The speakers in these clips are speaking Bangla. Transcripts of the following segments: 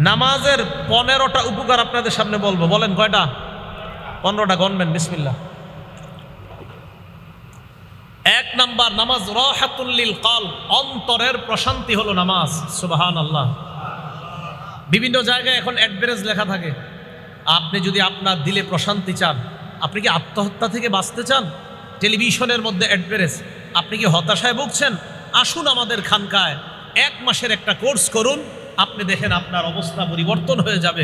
নামাজের 15টা উপকার আপনাদের সামনে বলবো, বলেন কয়টা? 15টা গণবেন, বিসমিল্লাহ। 1 নাম্বার, নামাজ রাহাতুল লিল কলব, অন্তরের প্রশান্তি হলো নামাজ। সুবহানাল্লাহ। বিভিন্ন জায়গায় এখন অ্যাডভারেজ লেখা থাকে, আপনি যদি আপনার দিলে প্রশান্তি চান, আপনি কি আত্মহত্যা থেকে বাঁচতে চান, টেলিভিশনের মধ্যে অ্যাডভারেজ, আপনি কি হতাশায় ভুগছেন, আসুন আমাদের খানকায় 1 মাসের একটা কোর্স করুন, আপনি দেখেন আপনার অবস্থা পরিবর্তন হয়ে যাবে।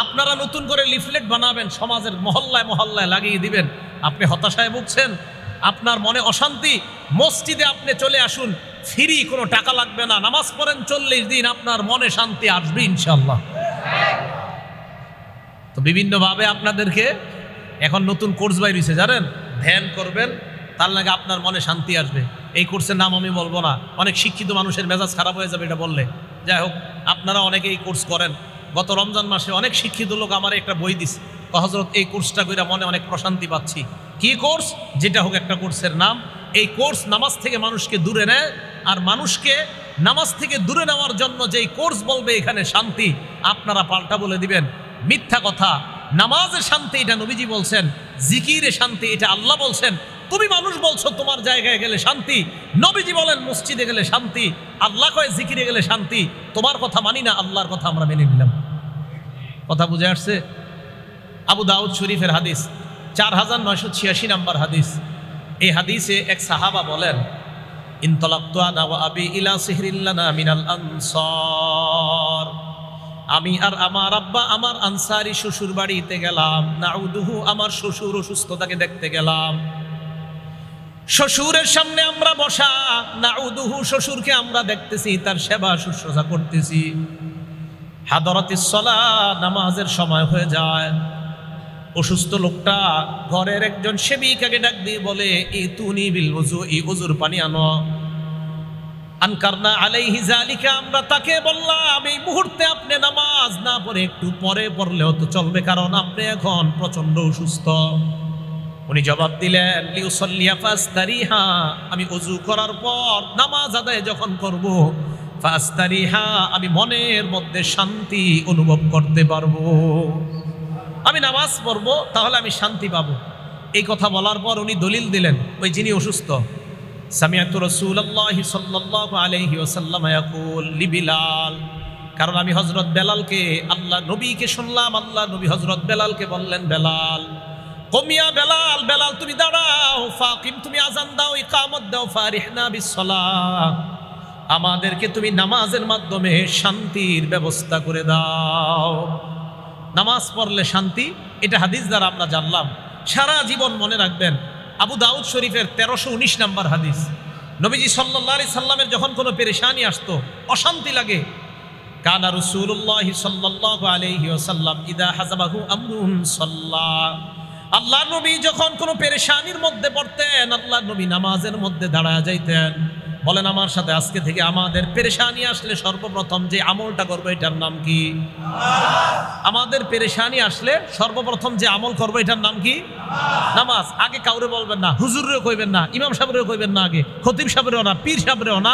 আপনারা নতুন করে লিফলেট বানাবেন, সমাজের মহল্লায় মহল্লায় লাগিয়ে দিবেন। আপনি হতাশায় ভুগছেন, আপনার মনে অশান্তি, মসজিদে আপনি চলে আসুন, ফ্রি, কোনো টাকা লাগবে না, নামাজ পড়েন 40 দিন, আপনার মনে শান্তি আসবে ইনশাআল্লাহ। তো বিভিন্নভাবে আপনাদেরকে এখন নতুন কোর্স বাইর হয়েছে, জানেন, ধ্যান করবেন, তার লাগে আপনার মনে শান্তি আসবে। এই কোর্সের নাম আমি বলবো না, অনেক শিক্ষিত মানুষের মেজাজ খারাপ হয়ে যাবে এটা বললে। যাই হোক, আপনারা অনেকে এই কোর্স করেন। গত রমজান মাসে অনেক শিক্ষিত লোক আমার একটা বই দিছে, হযরত এই কোর্সটা কইরা মনে অনেক প্রশান্তি পাচ্ছি। কি কোর্স? যেটা হোক একটা কোর্সের নাম। এই কোর্স নামাজ থেকে মানুষকে দূরে নেয়, আর মানুষকে নামাজ থেকে দূরে নেওয়ার জন্য যেই কোর্স বলবে এখানে শান্তি, আপনারা পাল্টা বলে দিবেন মিথ্যা কথা। নামাজে শান্তি এটা নবীজি বলছেন, জিকিরে শান্তি এটা আল্লাহ বলছেন। তুমি মানুষ বলছো তোমার জায়গায় গেলে শান্তি, নবীজি বলেন মসজিদে গেলে শান্তি, আল্লাহ কয় জিকিরে গেলে শান্তি। তোমার কথা মানি না, আল্লাহর কথা আমরা মেনে নিলাম। কথা বুঝে আসছে? আবু দাউদ শরীফের হাদিস, 4986 নাম্বার হাদিস। এই হাদিসে এক সাহাবা বলেন, ইনতালাক্তু আনা ওয়া আবি ইলা সিহরিল্লানা মিনাল আনসার, আমি আর আমার আব্বা আমার আনসারি শ্বশুর বাড়িতে গেলাম, নাউদুহু, আমার শ্বশুর অসুস্থতাকে দেখতে গেলাম। শ্বশুরের সামনে আমরা বসা, নাউদুহু, শ্বশুরকে আমরা দেখতেছি, তার সেবা শুশ্রূষা করতেছি। হাদরাতিস সালাত, নামাজের সময় হয়ে যায়। অসুস্থ লোকটা ঘরের একজন সেবিকাকে ডাক দিয়ে বলে, ইতুনি বিল ওযু, এই ওযুর পানি আনো। আনকারনা আলাইহি যালিকা, আমরা তাকে বললাম এই মুহূর্তে আপনি নামাজ না পড়ে একটু পরে পড়লেও তো চলবে, কারণ আপনি এখন প্রচন্ড অসুস্থ। উনি জবাব দিলেন, লিউসাল্লিয়া ফাস্তারিহা, আমি ওযু করার পর নামাজ আদায় যখন করব, ফাস্তারিহা, আমি মনের মধ্যে শান্তি অনুভব করতে পারবো। আমি নামাজ পড়বো, তাহলে আমি শান্তি পাবো। এই কথা বলার পর উনি দলিল দিলেন, ওই যিনি অসুস্থ, সামিআতু রাসূলুল্লাহি সাল্লাল্লাহু আলাইহি ওয়াসাল্লাম ইয়াকুল লিবিলাল, কারণ আমি হযরত বেলালকে, আল্লাহ নবীকে শুনলাম, আল্লাহ নবী হযরত বেলালকে বললেন, বেলাল কমিয়া, বেলাল, বেলাল তুমি দাঁড়াও, ফাকিম, তুমি আযান দাও, ইকামত দাও, ফারিহনা বিসসালাহ, আমাদেরকে তুমি নামাজের মাধ্যমে শান্তির ব্যবস্থা করে দাও। নামাজ পড়লে শান্তি, এটা হাদিস দ্বারা আমরা জানলাম। সারা জীবন মনে রাখবেন, আবু দাউদ শরীফের 1319 নাম্বার হাদিস, নবীজি সাল্লাল্লাহু আলাইহি সাল্লামের যখন কোনো পেরেশানি আসতো, অশান্তি লাগে, কানা রাসূলুল্লাহি সাল্লাল্লাহু আলাইহি ওয়াসাল্লাম ইদা হাযাবাহু আমরুন সাল্লা, আল্লাহ নবী যখন কোনো পেরেশানির মধ্যে পড়তেন, আল্লাহ নবী নামাজের মধ্যে দাঁড়ায় যাইতেন। বলেন আমার সাথে, আজকে থেকে আমাদের পেরেশানি আসলে সর্বপ্রথম যে আমলটা করবো এটার নাম কি? আমাদের পেরেশানি আসলে সর্বপ্রথম যে আমল করবো এটার নাম কি? নামাজ। আগে কাউরে বলবেন না, হুজুরেও কইবেন না, ইমাম সাহেবেরও কইবেন না, আগে খতিব সাহেবেরও না, পীর সাহেবেরও না,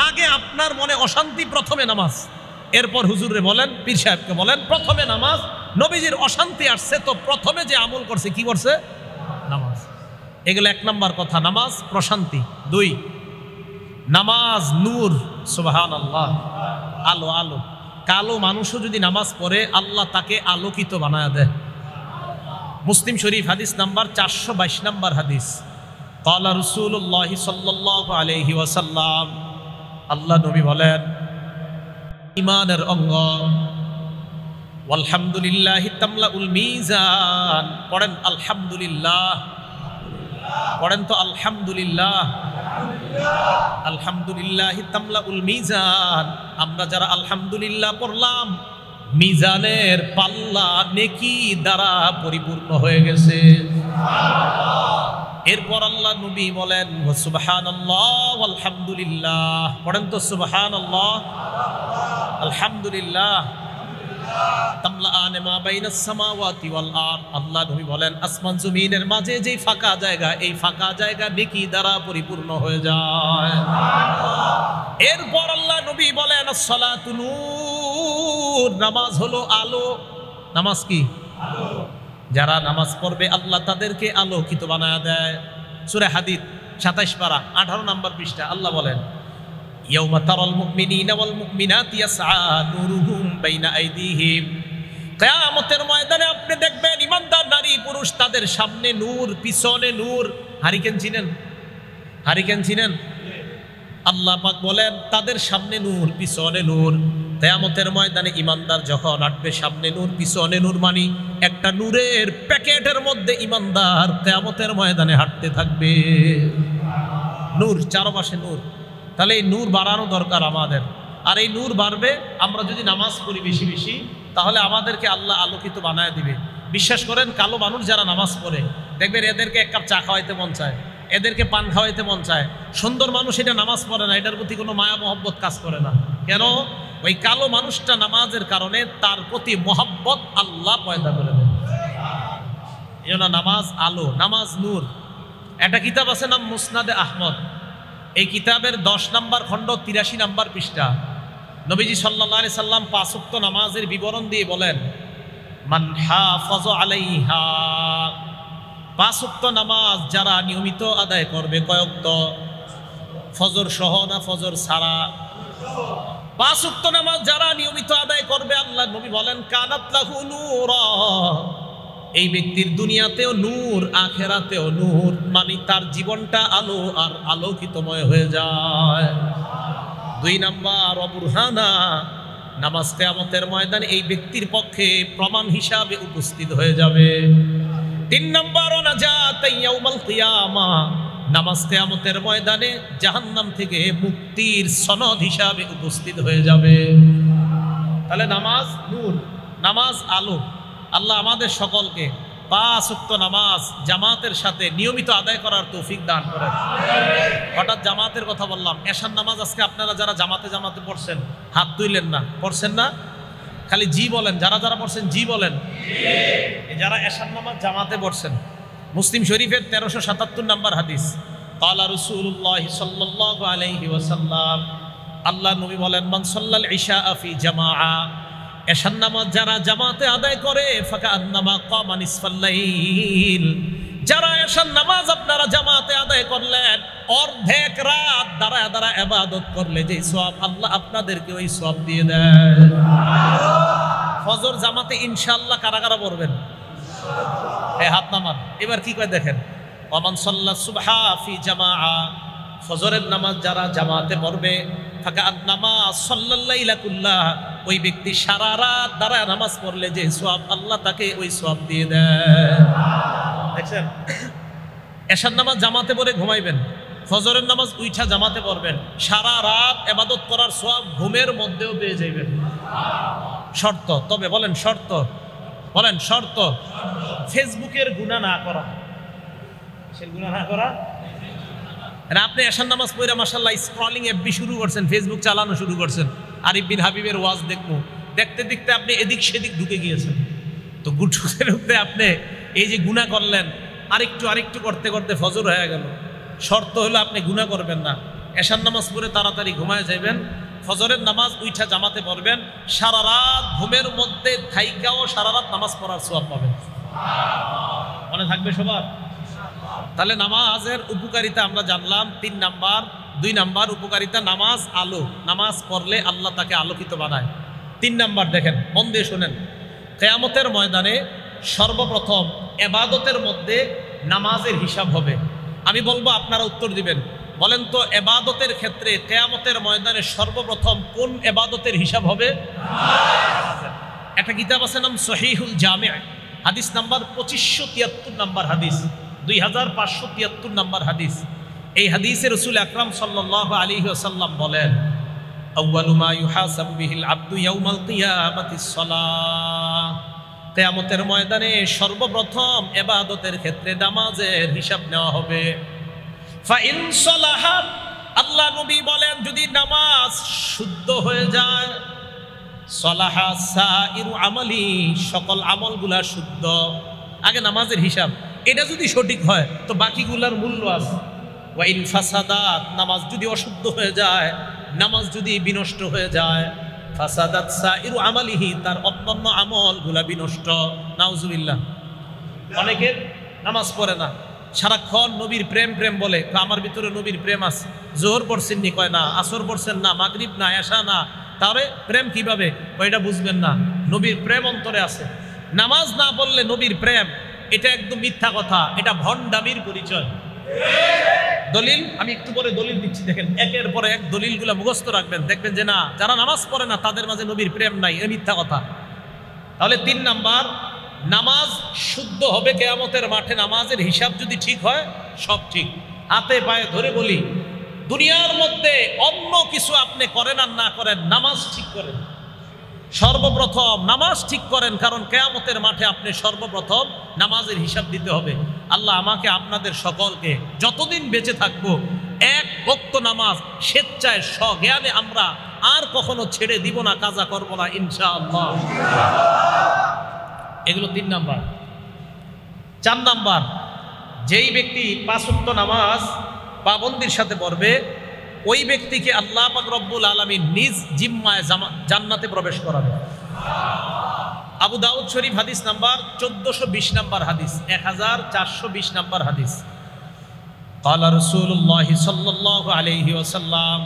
আগে আপনার মনে অশান্তি, প্রথমে নামাজ। এরপর হুজুরে বলেন, পীর সাহেবকে বলেন, প্রথমে নামাজ। নবীজির অশান্তি আসছে তো প্রথমে যে আমল করছে কি করছে? নামাজ। এগুলো 1 নাম্বার কথা, নামাজ প্রশান্তি। 2, নামাজ নূর, সুবহানাল্লাহ, আলো। আলো, কালো মানুষও যদি নামাজ পড়ে আল্লাহ তাকে আলোকিত বানায় দেয়। মুসলিম শরীফ হাদিস নাম্বার 422 নাম্বার হাদিস, ক্বালা রাসূলুল্লাহি সাল্লাল্লাহু আলাইহি ওয়াসাল্লাম, আল্লাহ নবী বলেন, ঈমানের অঙ্গ, আলহামদুলিল্লাহি তামলাউল মিজান, পড়েন আলহামদুলিল্লাহ, পড়েন তো আলহামদুলিল্লাহ, আলহামদুলিল্লাহি তামলাউল মিজান। আমরা যারা আলহামদুলিল্লাহ পড়লাম, মিজানের পাল্লা নেকি দ্বারা পরিপূর্ণ হয়ে গেছে। এরপর আল্লাহ নবী বলেন, সুবহানাল্লাহ আলহামদুলিল্লাহ, পড়েন তো সুবহানাল্লাহ আলহামদুলিল্লাহ, তামলাআনে মা বাইনাস সামাওয়াতি ওয়াল আরদ, আল্লাহ নবী বলেন আসমান জমিনের মাঝে যেই ফাঁকা জায়গা, এই ফাঁকা জায়গা নেকি দ্বারা পরিপূর্ণ হয়ে যায়। এরপর আল্লাহ নবী বলেন, আসসালাতু নূর, নূর, নামাজ হলো আলো। নামাজ কি? যারা নামাজ পড়বে আল্লাহ তাদেরকে আলোকিত বানায় দেয়। সূরা হাদীদ 27 পারা 18 নম্বর পৃষ্ঠা আল্লাহ বলেন, ইয়াউমা তারাল মুমিনিনা ওয়াল মুমিনাতি ইয়াসআ নূরুহুম বাইনা আইদিহিম। কিয়ামতের ময়দানে আপনি দেখবেন ইমানদার নারী পুরুষ, তাদের সামনে নূর, পিছনে নূর। হারিকেন চিনেন? হারিকেন চিনেন? আল্লাহ পাক বলেন তাদের সামনে নূর, পিছনে নূর। কিয়ামতের ময়দানে ইমানদার যখন হাঁটবে, সামনে নূর, পিছনে নূর, মানে একটা নূরের প্যাকেটের মধ্যে ইমানদার কিয়ামতের ময়দানে হাঁটতে থাকবে। নূর, চারপাশে নূর। তাহলে এই নূর বাড়ানো দরকার আমাদের। আর এই নূর বাড়বে আমরা যদি নামাজ পড়ি বেশি বেশি, তাহলে আমাদেরকে আল্লাহ আলোকিত বানায় দিবে। বিশ্বাস করেন, কালো মানুষ যারা নামাজ পড়ে দেখবেন এদেরকে এক কাপ চা খাওয়াইতে মন চায়, এদেরকে পান খাওয়াইতে মন চায়। সুন্দর মানুষ এটা নামাজ পড়ে না, এটার প্রতি কোনো মায়া মহব্বত কাজ করে না। কেন? ওই কালো মানুষটা নামাজের কারণে তার প্রতি মহব্বত আল্লাহ পয়দা করে দেয়। এই জন্য নামাজ আলো, নামাজ নূর। একটা কিতাব আছে নাম মুসনাদে আহমদ। এই কিতাবের 10 নম্বর খণ্ড 83 নম্বর পৃষ্ঠা নবীজি সাল্লাল্লাহু আলাইহি সাল্লাম 5 ওয়াক্ত নামাজের বিবরণ দিয়ে বলেন, মান হাফাজ আলাইহা, 5 ওয়াক্ত নামাজ যারা নিয়মিত আদায় করবে। কয় ওয়াক্ত? ফজর সহ না ফজর ছাড়া? 5 ওয়াক্ত নামাজ যারা নিয়মিত আদায় করবে, আল্লাহ নবী বলেন কানাত লাহু নূরা, এই ব্যক্তির দুনিয়াতেও নূর, আখেরাতেও নূর, মানে তার জীবনটা আলো আর আলোকিতময় হয়ে যায়। 2 নাম্বার বুরহানা, নামাজ কিয়ামতের ময়দানে এই ব্যক্তির পক্ষে প্রমাণ হিসাবে উপস্থিত হয়ে যাবে। 3 নাম্বার নাজাত ইয়াউমাল কিয়ামা, নামাজ কিয়ামতের ময়দানে জাহান্নাম থেকে মুক্তির সনদ হিসাবে উপস্থিত হয়ে যাবে। তাহলে নামাজ নূর, নামাজ আলো। আল্লাহ আমাদের সকলকে 5 ওয়াক্ত নামাজ জামাতের সাথে নিয়মিত আদায় করার তৌফিক দান করেন। হঠাৎ জামাতের কথা বললাম, এশার নামাজ আজকে আপনারা যারা জামাতে জামাতে পড়ছেন হাত তুইলেন না, পড়ছেন না? খালি জি বলেন, যারা যারা পড়ছেন জি বলেন। যারা এশার নামাজ জামাতে পড়ছেন, মুসলিম শরীফের 1377 নম্বর হাদিস, ক্বালা রাসূলুল্লাহ সাল্লাল্লাহু আলাইহি ওয়াসাল্লাম, আল্লাহ নবী বলেন, মান সাল্লাল ইশা ফি জামাআ, এশার নামাজ যারা জামাতে আদায় করে, ফাকান্নামা কামা নিসফাল লাইল, যারা এশার নামাজ আপনারা জামাতে আদায় করলেন, অর্ধেক রাত দাঁড়ায় দাঁড়ায় ইবাদত করলে যে সওয়াব, আল্লাহ আপনাদেরকে ওই সওয়াব দিয়ে দেয়। ফজর জামাতে ইনশাআল্লাহ কারা কারা পড়বেন? এই হাত নামান। এবার কি কয় দেখেন, ওমান সাল্লা সুবহা ফি জামাআ, ফজরের নামাজ যারা জামাতে পড়বে, ফাকান্নামা সাল্লাল লাইলা কুল্লাহ, ওই ব্যক্তি সারা রাত দাঁড়ায় নামাজ পড়লে যে সওয়াব, আল্লাহ তাকে ওই সওয়াব দিয়ে দেয়। দেখছেন, এশার নামাজ জামাতে পড়ে ঘুমাইবেন, ফজরের নামাজ উইঠা জামাতে পড়বেন, সারা রাত ইবাদত করার সওয়াব ঘুমের মধ্যেও পেয়ে যাবেন। শর্ত, তবে বলেন শর্ত, বলেন শর্ত, ফেসবুকের গুনাহ না করা। সে গুনাহ না করা। আপনি এশার নামাজ পড়ে মাশাআল্লাহ স্ক্রলিং এফবি শুরু করছেন, ফেসবুক চালানো শুরু করছেন, আরিফ বিন হাবিবের ওয়াজ দেখবো, দেখতে দেখতে আপনি এদিক সেদিক ঢুকে গিয়েছেন। তো ঢুকতে ঢুকতে আপনি এই যে গুনাহ করলেন, আরেকটু করতে করতে ফজর হয়ে গেল। শর্ত হলো আপনি গুনাহ করবেন না, এশার নামাজ পড়ে তাড়াতাড়ি ঘুমায় যাবেন, ফজরের নামাজ উইঠা জামাতে পড়বেন, সারা রাত ঘুমের মধ্যে থাইকাও সারা রাত নামাজ পড়ার সওয়াব পাবেন। মনে থাকবে সবার? তাহলে নামাজের উপকারিতা আমরা জানলাম 3 নাম্বার। 2 নাম্বার উপকারিতা, নামাজ আলো, নামাজ পড়লে আল্লাহ তাকে আলোকিত বানায়। 3 নাম্বার দেখেন, মন দিয়ে শোনেন, কিয়ামতের ময়দানে সর্বপ্রথম ইবাদতের মধ্যে নামাজের হিসাব হবে। আমি বলবো, আপনারা উত্তর দিবেন। বলেন তো, ইবাদতের ক্ষেত্রে কিয়ামতের ময়দানে সর্বপ্রথম কোন ইবাদতের হিসাব হবে? একটা কিতাব আছে নাম সহিহুল জামি', হাদিস নাম্বার 2573 নম্বর হাদিস, 2573 নম্বর হাদিস। এই হাদিসে রাসূল আকরাম সাল্লাল্লাহু আলাইহি ওয়াসাল্লাম বলেন, আউয়ালু মা ইউহাসাবু বিহিল আবদু ইয়াউমাল কিয়ামাতিস সালাহ, কিয়ামতের ময়দানে সর্বপ্রথম ইবাদতের ক্ষেত্রে নামাজের হিসাব নেওয়া হবে। ফাইন সালাহাত, আল্লাহ নবী বলেন যদি নামাজ শুদ্ধ হয়ে যায়, সালাহা সাইরু আমালি, সকল আমলগুলা শুদ্ধ। আগে নামাজের হিসাব, এটা যদি সঠিক হয় তো বাকিগুলার মূল্য আছে। ওয়াইন ফাসাদাত, নামাজ যদি অশুদ্ধ হয়ে যায়, নামাজ যদি বিনষ্ট হয়ে যায়, ফাসাদাত সাইরু আমালিহি, তার অন্যান্য আমলগুলা বিনষ্ট। নাউজুবিল্লাহ। অনেকের নামাজ পড়ে না, সারাক্ষণ নবীর প্রেম প্রেম বলে, আমার ভিতরে নবীর প্রেম আছে। জোহর পড়ছেন নি? কয় না। আসর পড়ছেন না, মাগরিব না, এশা না, তাহলে প্রেম কিভাবে? ওইটা বুঝবেন না, নবীর প্রেম অন্তরে আছে। নামাজ না পড়লে নবীর প্রেম, এটা একদম মিথ্যা কথা, এটা ভণ্ডামির পরিচয়। দলিল আমি একটু পরে দলিল দিচ্ছি, দেখেন একের পরে এক দলিলগুলো মুখস্থ রাখবেন, দেখবেন যে না, যারা নামাজ পড়ে না তাদের মাঝে নবীর প্রেম নাই, এ মিথ্যা কথা। তাহলে 3 নাম্বার, নামাজ শুদ্ধ হবে কিয়ামতের মাঠে। নামাজের হিসাব যদি ঠিক হয় সব ঠিক। হাতে পায়ে ধরে বলি, দুনিয়ার মধ্যে অন্য কিছু আপনি করেন আর না করেন, নামাজ ঠিক করেন। সর্বপ্রথম নামাজ ঠিক করেন, কারণ কিয়ামতের মাঠে আপনি সর্বপ্রথম নামাজের হিসাব দিতে হবে। আল্লাহ আমাকে আপনাদের সকলকে যতদিন বেঁচে থাকবো এক ওয়াক্ত নামাজ স্বেচ্ছায় স্বজ্ঞানে আমরা আর কখনো ছেড়ে দিব না, কাজা করব না ইনশাআল্লাহ। এগুলো 3 নাম্বার। 4 নাম্বার, যেই ব্যক্তি 5 ওয়াক্ত নামাজ পাবন্দির সাথে পড়বে, ওই ব্যক্তিকে আল্লাহ পাক রব্বুল আলামিন নিজ জিম্মায় জান্নাতে প্রবেশ করাবে। আবু দাউদ শরীফ হাদিস নাম্বার 1420 নাম্বার হাদিস, 1420 নাম্বার হাদিস। ক্বালা রাসূলুল্লাহ সাল্লাল্লাহু আলাইহি ওয়াসাল্লাম,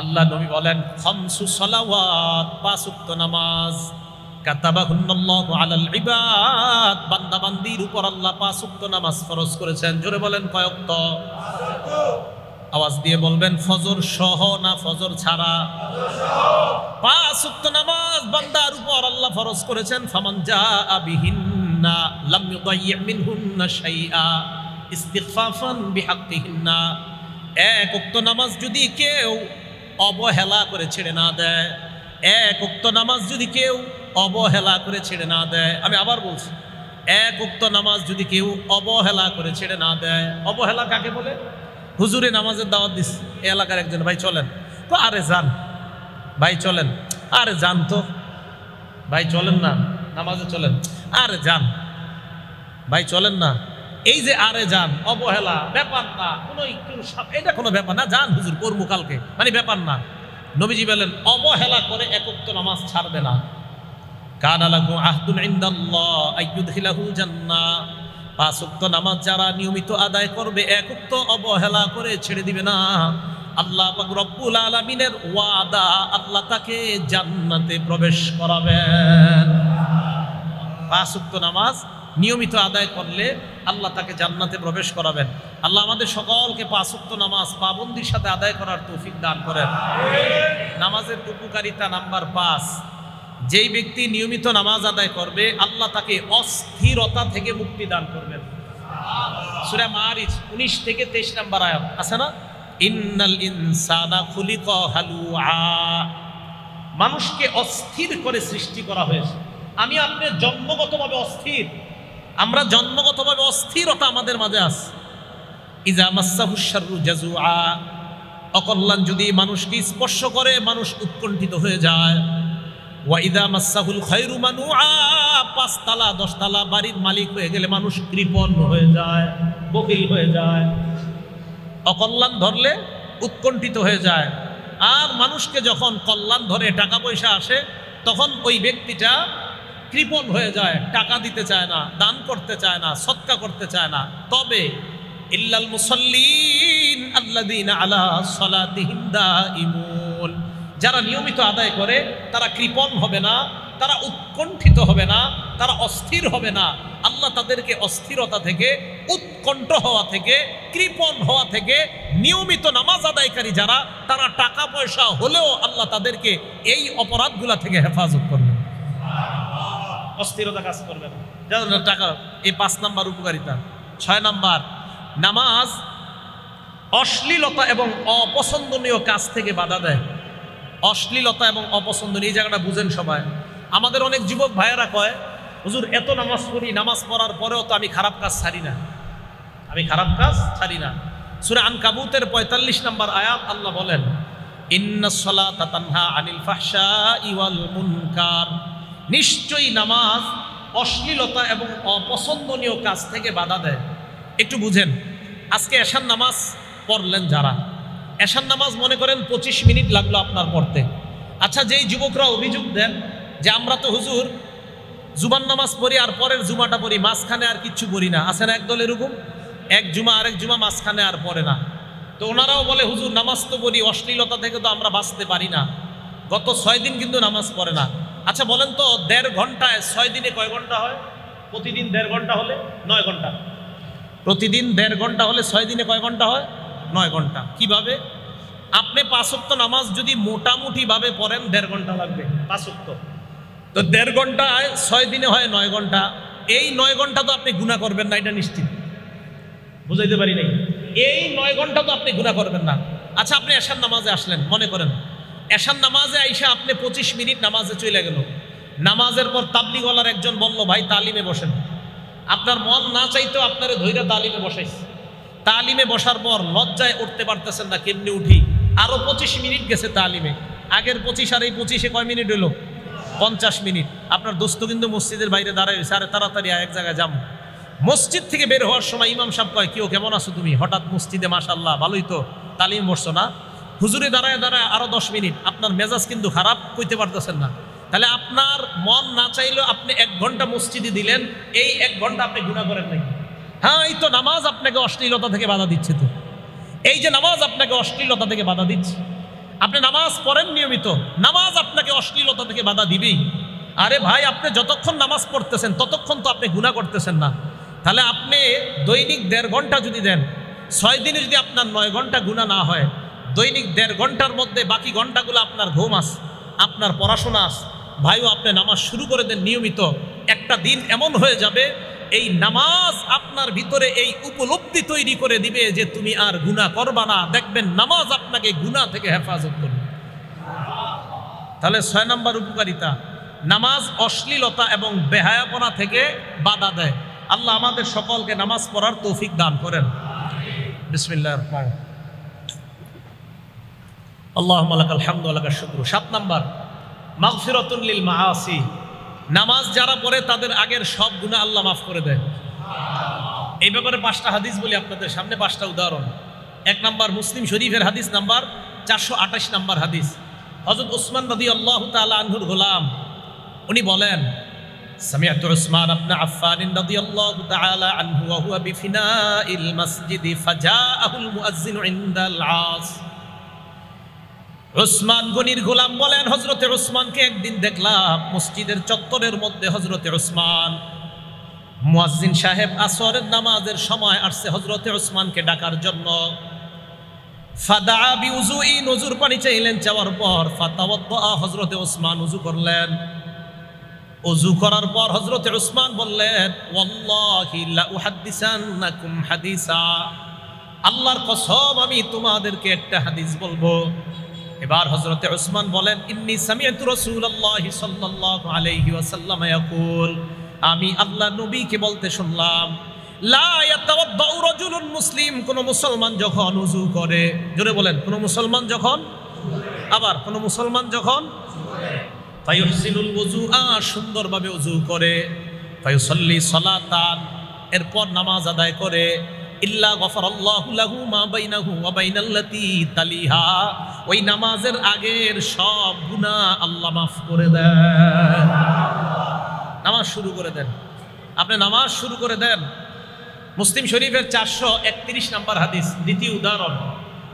আল্লাহ নবী বলেন, 5 সালাওয়াত, 5 ওয়াক্ত নামাজ, কাতাবাহুন্নাল্লাহু আলাল ইবাদ, বান্দা বান্দির উপর আল্লাহ 5 ওয়াক্ত নামাজ ফরজ করেছেন। জোরে বলেন কয় ওয়াক্ত? আওয়াজ দিয়ে বলবেন, ফজর সহ না ফজর ছাড়া? 5 ওয়াক্ত নামাজ বান্দার উপর আল্লাহ ফরজ করেছেন। ফামান জাআ বিহিন্না লাম ইউদাইয়্যি মিনহুন্না শাইআ ইস্তিগফাফান বিহাক্কিহিন্না। 1 ওয়াক্ত নামাজ যদি কেউ অবহেলা করে ছেড়ে না দেয়, 1 ওয়াক্ত নামাজ যদি কেউ অবহেলা করে ছেড়ে না দেয়, আমি আবার বলছি, 1 ওয়াক্ত নামাজ যদি কেউ অবহেলা করে ছেড়ে না দেয়। অবহেলা কাকে বলে? হুজুরে নামাজের দাওয়াত দিস, এই এলাকার একজন, ভাই চলেন, তো আরে যান ভাই চলেন, আরে যান তো ভাই চলেন না নামাজে চলেন, আরে যান ভাই চলেন না। এই যে আরে যান, অবহেলা, ব্যাপার না, কোনো একটু এটা কোনো ব্যাপার না, যান হুজুর করবো কালকে, মানে ব্যাপার না। নবীজি বলেন, অবহেলা করে 1 ওয়াক্ত নামাজ ছাড়বে না। কানা লাহু আহদুন ইনদাল্লাহ আইয়ুদখিলাহুল জান্নাহ। 5 ওয়াক্ত নামাজ যারা নিয়মিত আদায় করবে, 1 ওয়াক্ত অবহেলা করে ছেড়ে দিবে না, আল্লাহ পাক রব্বুল আলামিনের ওয়াদা, আল্লাহ তাকে জান্নাতে প্রবেশ করাবেন। 5 ওয়াক্ত নামাজ নিয়মিত আদায় করলে আল্লাহ তাকে জান্নাতে প্রবেশ করাবেন। আল্লাহ আমাদের সকলকে 5 ওয়াক্ত নামাজ পাবন্দির সাথে আদায় করার তৌফিক দান করেন। নামাজের উপকারিতা নাম্বার 5, যেই ব্যক্তি নিয়মিত নামাজ আদায় করবে, আল্লাহ তাকে অস্থিরতা থেকে মুক্তি দান করবেন। সূরা মারিজ 19 থেকে 23 নাম্বার আয়াত আছে না, ইন্নাল ইনসানা খুলিকা হালুআ। মানুষকে অস্থির করে সৃষ্টি করা হয়েছে। আমি আপনি জন্মগতভাবে অস্থির, আমরা জন্মগতভাবে অস্থিরতা আমাদের মাঝে আছে। ইজা মাসসাহুশ শাররু জাজুআ, অকল্যাণ যদি মানুষকে স্পর্শ করে মানুষ উৎকণ্ঠিত হয়ে যায়। ওয়া ইজা মাসসাহুল খায়রু মানুআ, 5 তালা 10 তালা বাড়ির মালিক হয়ে গেলে মানুষ কৃপণ হয়ে যায়, বকিল হয়ে যায়। অকল্যাণ ধরলে উৎকণ্ঠিত হয়ে যায়। আর মানুষকে যখন কল্যাণ ধরে, টাকা পয়সা আসে, তখন ওই ব্যক্তিটা কৃপণ হয়ে যায়, টাকা দিতে চায় না, দান করতে চায় না, সদকা করতে চায় না। তবে ইল্লাল মুসাল্লিন আল্লাযীনা আলা সালাতিহিম দাঈমুন, যারা নিয়মিত আদায় করে তারা কৃপণ হবে না, তারা উৎকণ্ঠিত হবে না, তারা অস্থির হবে না। আল্লাহ তাদেরকে অস্থিরতা থেকে, উৎকণ্ঠ হওয়া থেকে, কৃপণ হওয়া থেকে, নিয়মিত নামাজ আদায়কারী যারা, তারা টাকা পয়সা হলেও আল্লাহ তাদেরকে এই অপরাধগুলা থেকে হেফাজত করবেন, অস্থিরতা কাজ করবে না। টাকা, এই 5 নাম্বার উপকারিতা। 6 নাম্বার, নামাজ অশ্লীলতা এবং অপছন্দনীয় কাজ থেকে বাধা দেয়। অশ্লীলতা এবং অপছন্দনীয়, এই জায়গাটা বুঝেন সবাই। আমাদের অনেক যুবক ভাইয়েরা কয়, হুজুর এত নামাজ পড়ি, নামাজ পড়ার পরেও তো আমি খারাপ কাজ ছাড়ি না, আমি খারাপ কাজ ছাড়ি না। সূরা আনকাবুতের 45 নাম্বার আয়াত আল্লাহ বলেন, ইন্নাস সালাতা তানহা আনিল ফাহশাই ওয়াল মুনকার, নিশ্চয়ই নামাজ অশ্লীলতা এবং অপছন্দনীয় কাজ থেকে বাধা দেয়। একটু বুঝেন, আজকে এশার নামাজ পড়লেন যারা, এশার নামাজ মনে করেন 25 মিনিট লাগলো আপনার পড়তে, আচ্ছা, যেই যুবকরা অভিযোগ দেন যে আমরা তো হুজুর জুমার নামাজ পড়ি আর পরের জুমাটা পড়ি, মাঝখানে আর কিচ্ছু পড়ি না, আছে না একদল এরকম, এক জুমা আরেক জুমা মাঝখানে আর পড়ে না, তো ওনারাও বলে হুজুর নামাজ তো পড়ি, অশ্লীলতা থেকে তো আমরা বাঁচতে পারি না, গত 6 দিন কিন্তু নামাজ পড়ে না। আচ্ছা বলেন তো 1.5 ঘন্টায় 6 দিনে কয় ঘন্টা হয়? প্রতিদিন 1.5 ঘন্টা হলে 9 ঘন্টা। প্রতিদিন 1.5 ঘন্টা হলে 6 দিনে কয় ঘন্টা হয়? 9 ঘন্টা। কিভাবে? আপনি 5 ওয়াক্ত নামাজ যদি মোটামুটি ভাবে পড়েন 1.5 ঘন্টা লাগবে 5 ওয়াক্ত, তো 1.5 ঘন্টায় 6 দিনে হয় 9 ঘন্টা। এই 9 ঘন্টা তো আপনি গুনাহ করবেন না, এটা নিশ্চিত। বুঝাইতে পারি নাই? এই 9 ঘন্টা তো আপনি গুনাহ করবেন না। আচ্ছা, আপনি এশার নামাজে আসলেন, মনে করেন এশার নামাজে আইসা আপনি 25 মিনিট নামাজে চলে গেল, নামাজের পর তাবলিগওয়ালার একজন বলল ভাই তালিমে বসেন, আপনার মন না চাইতেও আপনারে ধৈর্য তালিমে বসাইছে, তালিমে বসার পর লজ্জায় উঠতে পারতেছেন না, কেমনি উঠি, আরো 25 মিনিট গেছে তালিমে, আগের 25 আর এই 25-এ কয় মিনিট হলো? 50 মিনিট। আপনার দোস্ত কিন্তু মসজিদের বাইরে দাঁড়ায় রয়েছে, আরে তাড়াতাড়ি এক জায়গায় যাবো। মসজিদ থেকে বের হওয়ার সময় ইমাম সাহেব কয় কেউ কেমন আছো তুমি? হঠাৎ মসজিদে মাশাআল্লাহ ভালোই তো, তালিম বসছো না? হুজুরে দাঁড়ায় দাঁড়ায় আরো 10 মিনিট, আপনার মেজাজ কিন্তু খারাপ, কইতে পারতেছেন না। তাহলে আপনার মন না চাইলেও আপনি 1 ঘন্টা মসজিদে দিলেন, এই 1 ঘন্টা আপনি গুনাহ করেন নাকি? হ্যাঁ, এই তো নামাজ আপনাকে অশ্লীলতা থেকে বাধা দিচ্ছে। তো এই যে নামাজ আপনাকে অশ্লীলতা থেকে বাধা দিচ্ছে, আপনি নামাজ পড়েন নিয়মিত, নামাজ আপনাকে অশ্লীলতা থেকে বাধা দিবেই। আরে ভাই, আপনি যতক্ষণ নামাজ পড়তেছেন ততক্ষণ তো আপনি গুনাহ করতেছেন না। তাহলে আপনি দৈনিক 1.5 ঘন্টা যদি দেন, 6 দিনে যদি আপনার 9 ঘন্টা গুনাহ না হয়, দৈনিক 1.5 ঘন্টার মধ্যে বাকি ঘন্টাগুলো আপনার ঘুম আস, আপনার পড়াশোনা আস, ভাইও আপনি নামাজ শুরু করে দেন নিয়মিত, একটা দিন এমন হয়ে যাবে এই নামাজ আপনার ভিতরে এই উপলব্ধি তৈরি করে দিবে যে তুমি আর গুনাহ করবা না। দেখবেন নামাজ আপনাকে গুনাহ থেকে হেফাজত করবে। তাহলে 6 নম্বর উপকারিতা, নামাজ অশ্লীলতা এবং বেহায়াপনা থেকে বাধা দেয়। আল্লাহ আমাদের সকলকে নামাজ পড়ার তৌফিক দান করেন। বিসমিল্লাহির রহমানির রহিম। আল্লাহুম্মা লাকাল হামদু ওয়া লাকাশ শুকরু। 7 নম্বর, মাগফিরাতুন লিল মাআসি, নামাজ যারা পড়ে তাদের আগের সব গুনাহ আল্লাহ মাফ করে দেয়। এই ব্যাপারে 5টা হাদিস বলি আপনাদের সামনে, 5টা উদাহরণ। 1 নম্বর, মুসলিম শরীফের হাদিস নাম্বার 428 নম্বর হাদিস। হযরত উসমান রাদিয়াল্লাহু তাআলা আনহুর গোলাম, উনি বলেন সামিআতু উসমান ইবনে আফফান রাদিয়াল্লাহু তাআলা আনহু ওয়া হুয়া বিফিনাইল মসজিদ ফাজাআহুল মুয়াজ্জিন ইনদাল আস। উসমান গনির গোলাম বলেন, হযরতে উসমানকে একদিন দেখলাম মসজিদের চত্বরের মধ্যে। হযরতে উসমান, মুয়াজ্জিন সাহেব আসরের নামাজের সময় আসছে হযরতে উসমানকে ডাকার জন্য। ফাদা বিউজুই, নজুর পানি চাইলেন, চাওয়ার পর ফাতাওয়াদ্দা, হযরতে উসমান ওযু করলেন। ওযু করার পর হযরতে উসমান বললেন, ওয়াল্লাহি লা উহাদ্দিসান্নাকুম হাদিসা, আল্লাহর কসম আমি তোমাদেরকে একটা হাদিস বলবো। এবার হযরতে উসমান বলেন, ইন্নী সামিআতু রাসূলুল্লাহি সাল্লাল্লাহু আলাইহি ওয়াসাল্লাম ইয়াকুল, আমি আল্লাহ নবীকে বলতে শুনলাম, লা ইয়াতাওয়াদ্দাউ রাজুলুন মুসলিম, কোন মুসলমান যখন ওযু করে, জোরে বলেন, কোন মুসলমান যখন, আবার কোন মুসলমান যখন, ফায়ুহসিনুল ওযুআ, সুন্দরভাবে ওযু করে, ফায়ুসাল্লি সালাতান, এরপর নামাজ আদায় করে, ইল্লা গফারাল্লাহু লাহু মা বাইনাহু ওয়া বাইনাল্লাতী তালিহা, ওই নামাজের আগের সব গুনাহ আল্লাহ মাফ করে দেন। নামাজ শুরু করে দেন, আপনি নামাজ শুরু করে দেন। মুসলিম শরীফের 431 নম্বর হাদিস, দ্বিতীয় উদাহরণ।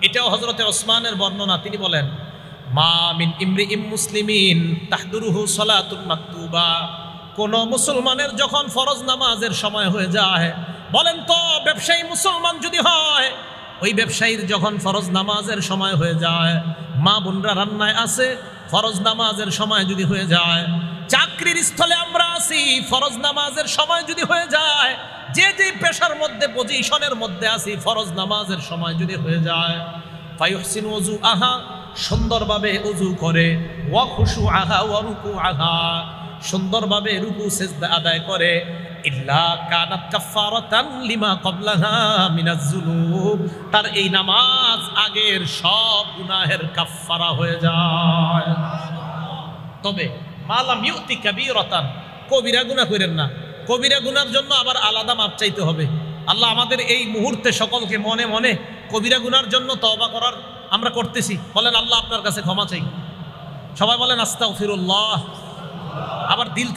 এটাও হযরতে ওসমানের বর্ণনা। তিনি বলেন, মা মিন ইমরিইম মুসলিমিন তাহদুরুহু সালাতুন মাকতুবা, কোন মুসলমানের যখন ফরজ নামাজের সময় হয়ে যায়, বলেন তো ব্যবসায়ী মুসলমান যদি হয়, ওই ব্যবসায়ীর যখন ফরজ নামাজের সময় হয়ে যায়, মা বোনরা রান্নায় আছে, ফরজ নামাজের সময় যদি হয়ে যায়, চাকরির স্থলে আমরা আছি, ফরজ নামাজের সময় যদি হয়ে যায়, যে যে পেশার মধ্যে পজিশনের মধ্যে আছি, ফরজ নামাজের সময় যদি হয়ে যায়, ফায়ুহসিনু ওযুআহা, সুন্দরভাবে ওযু করে, ওয়া খুশুআহা ওয়া রুকুআহা, সুন্দরভাবে রুকু সিজদা আদায় করে, ইল্লা কানাত কাফারাতান লিমা ক্বাবলাহা মিনাজ যুনুব, তার এই নামাজ আগের সব গুনাহের কাফফারা হয়ে যায়। তবে মালাম ইউতি কাবীরাতান, কবিরা গুনাহ করেন না, কবিরা গুনার জন্য আবার আলাদা মাপ চাইতে হবে। আল্লাহ আমাদের এই মুহূর্তে সকলকে মনে মনে কবিরা গুনার জন্য তওবা করার আমরা করতেছি, বলেন আল্লাহ আপনার কাছে ক্ষমা চাই। সবাই বলেন আস্তাগফিরুল্লাহ। আবার দিল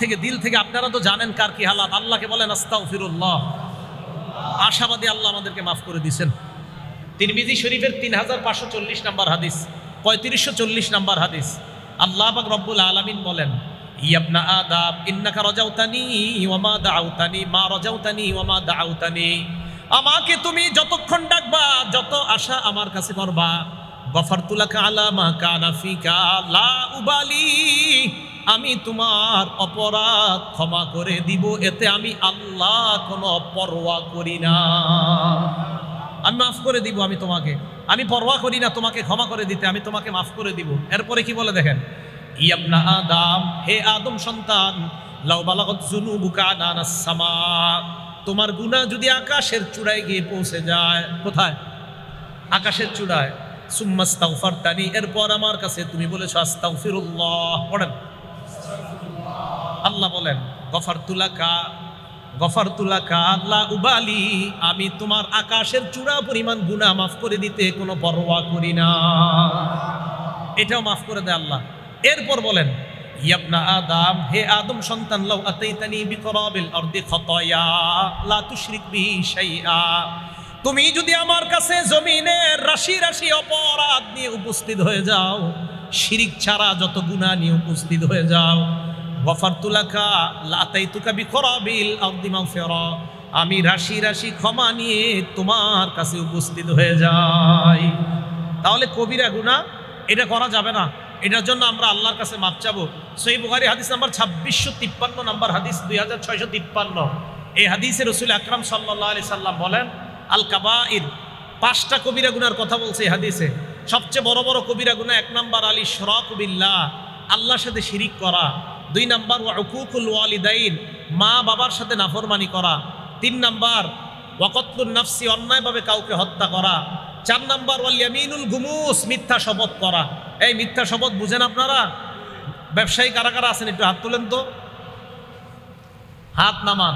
থেকে আপনারা তো জানেন কার কি হালাত, আল্লাহকে বলেন আস্তাগফিরুল্লাহ। আশাবাদী আল্লাহ আমাদেরকে মাফ করে দিয়েছেন। তিরমিজি শরীফের 3540 নম্বর হাদিস, 3540 নম্বর হাদিস, আল্লাহ পাক রব্বুল আলামিন বলেন, ইয়া আদম ইন্নাকা রাজাউতানি ওয়া মা দাআউতানি মা রাজাউতানি ওয়া মা দাআউতানি। আমাকে তুমি যতক্ষণ ডাকবা, যত আশা আমার কাছে করবা, গফারতু লাকা আলা মা কানা ফিকা লা উবালি, আমি তোমার অপরাধ ক্ষমা করে দিব, এতে আমি আল্লাহ কোনো পরোয়া করি না। আমি মাফ করে দিব, আমি পরোয়া করি না তোমাকে ক্ষমা করে দিতে, আমি তোমাকে মাফ করে দিব। এরপরে কি বলে দেখেন, ইয়া আদম, হে আদম সন্তান, লাউ বালাগাত যুনুবুকা আনানাস সামা, তোমার গুনাহ যদি আকাশের চূড়ায় গিয়ে পৌঁছে যায়। কোথায়? আকাশের চূড়ায়। সুম্মাস্তাগফারতানি, এরপর আমার কাছে তুমি বলেছো আস্তাগফিরুল্লাহ। পড়েন, আল্লাহ বলেন গফারতু লাকা লা উবালি, আমি তোমার আকাশের চূড়া পরিমাণ গুনাহ মাফ করে দিতে কোনো পরোয়া করি না। এটাও মাফ করে দেয় আল্লাহ। এরপর বলেন, ইয়া আদম, হে আদম সন্তান, লাউ আতাইতানি বিকরাবিল আরদি খাতায়া লা তুশরিক বিহি শাইআ, তুমি যদি আমার কাছে জমিনের রাশি রাশি অপরাধ নিয়ে উপস্থিত হয়ে যাও, শিরিক ছাড়া যত গুনাহ নিয়ে উপস্থিত হয়ে যাও, গফারতু লাকা লা আতাইতুকা বিকরাবিল আরদি মাগফিরা, আমি রাশি রাশি ক্ষমা নিয়ে তোমার কাছে উপস্থিত হয়ে যাই। তাহলে কবিরা গুনাহ এটা করা যাবে না, এটার জন্য আমরা আল্লাহর কাছে মাপ চাবো। সহিহ বুখারী হাদিস নাম্বার 2653 নম্বর হাদিস, 2653। এই হাদিসে রাসূল আকরাম সাল্লাল্লাহু আলাইহি সাল্লাম বলেন, আল কাবাইর, 5টা কবিরা গুনার কথা বলছে এই হাদিসে। সবচেয়ে বড় বড় কবিরা গুনাহ, 1 নাম্বার আল ইশরাকু বিল্লাহ, আল্লাহর সাথে শিরিক করা। 2 নাম্বার ওয়া উকুকুল ওয়ালিদাইন, মা বাবার সাথে নাফরমানি করা। 3 নাম্বার ওয়া কতলুন নাফসি, অন্যায়ভাবে কাউকে হত্যা করা। 4 নাম্বার ওয়াল ইয়ামিনুল গুমুস, মিথ্যা শপথ করা। এই মিথ্যা শপথ বুঝেন আপনারা? ব্যবসায়ী কারা কারা আছেন একটু হাত তুলেন তো, হাত নামান।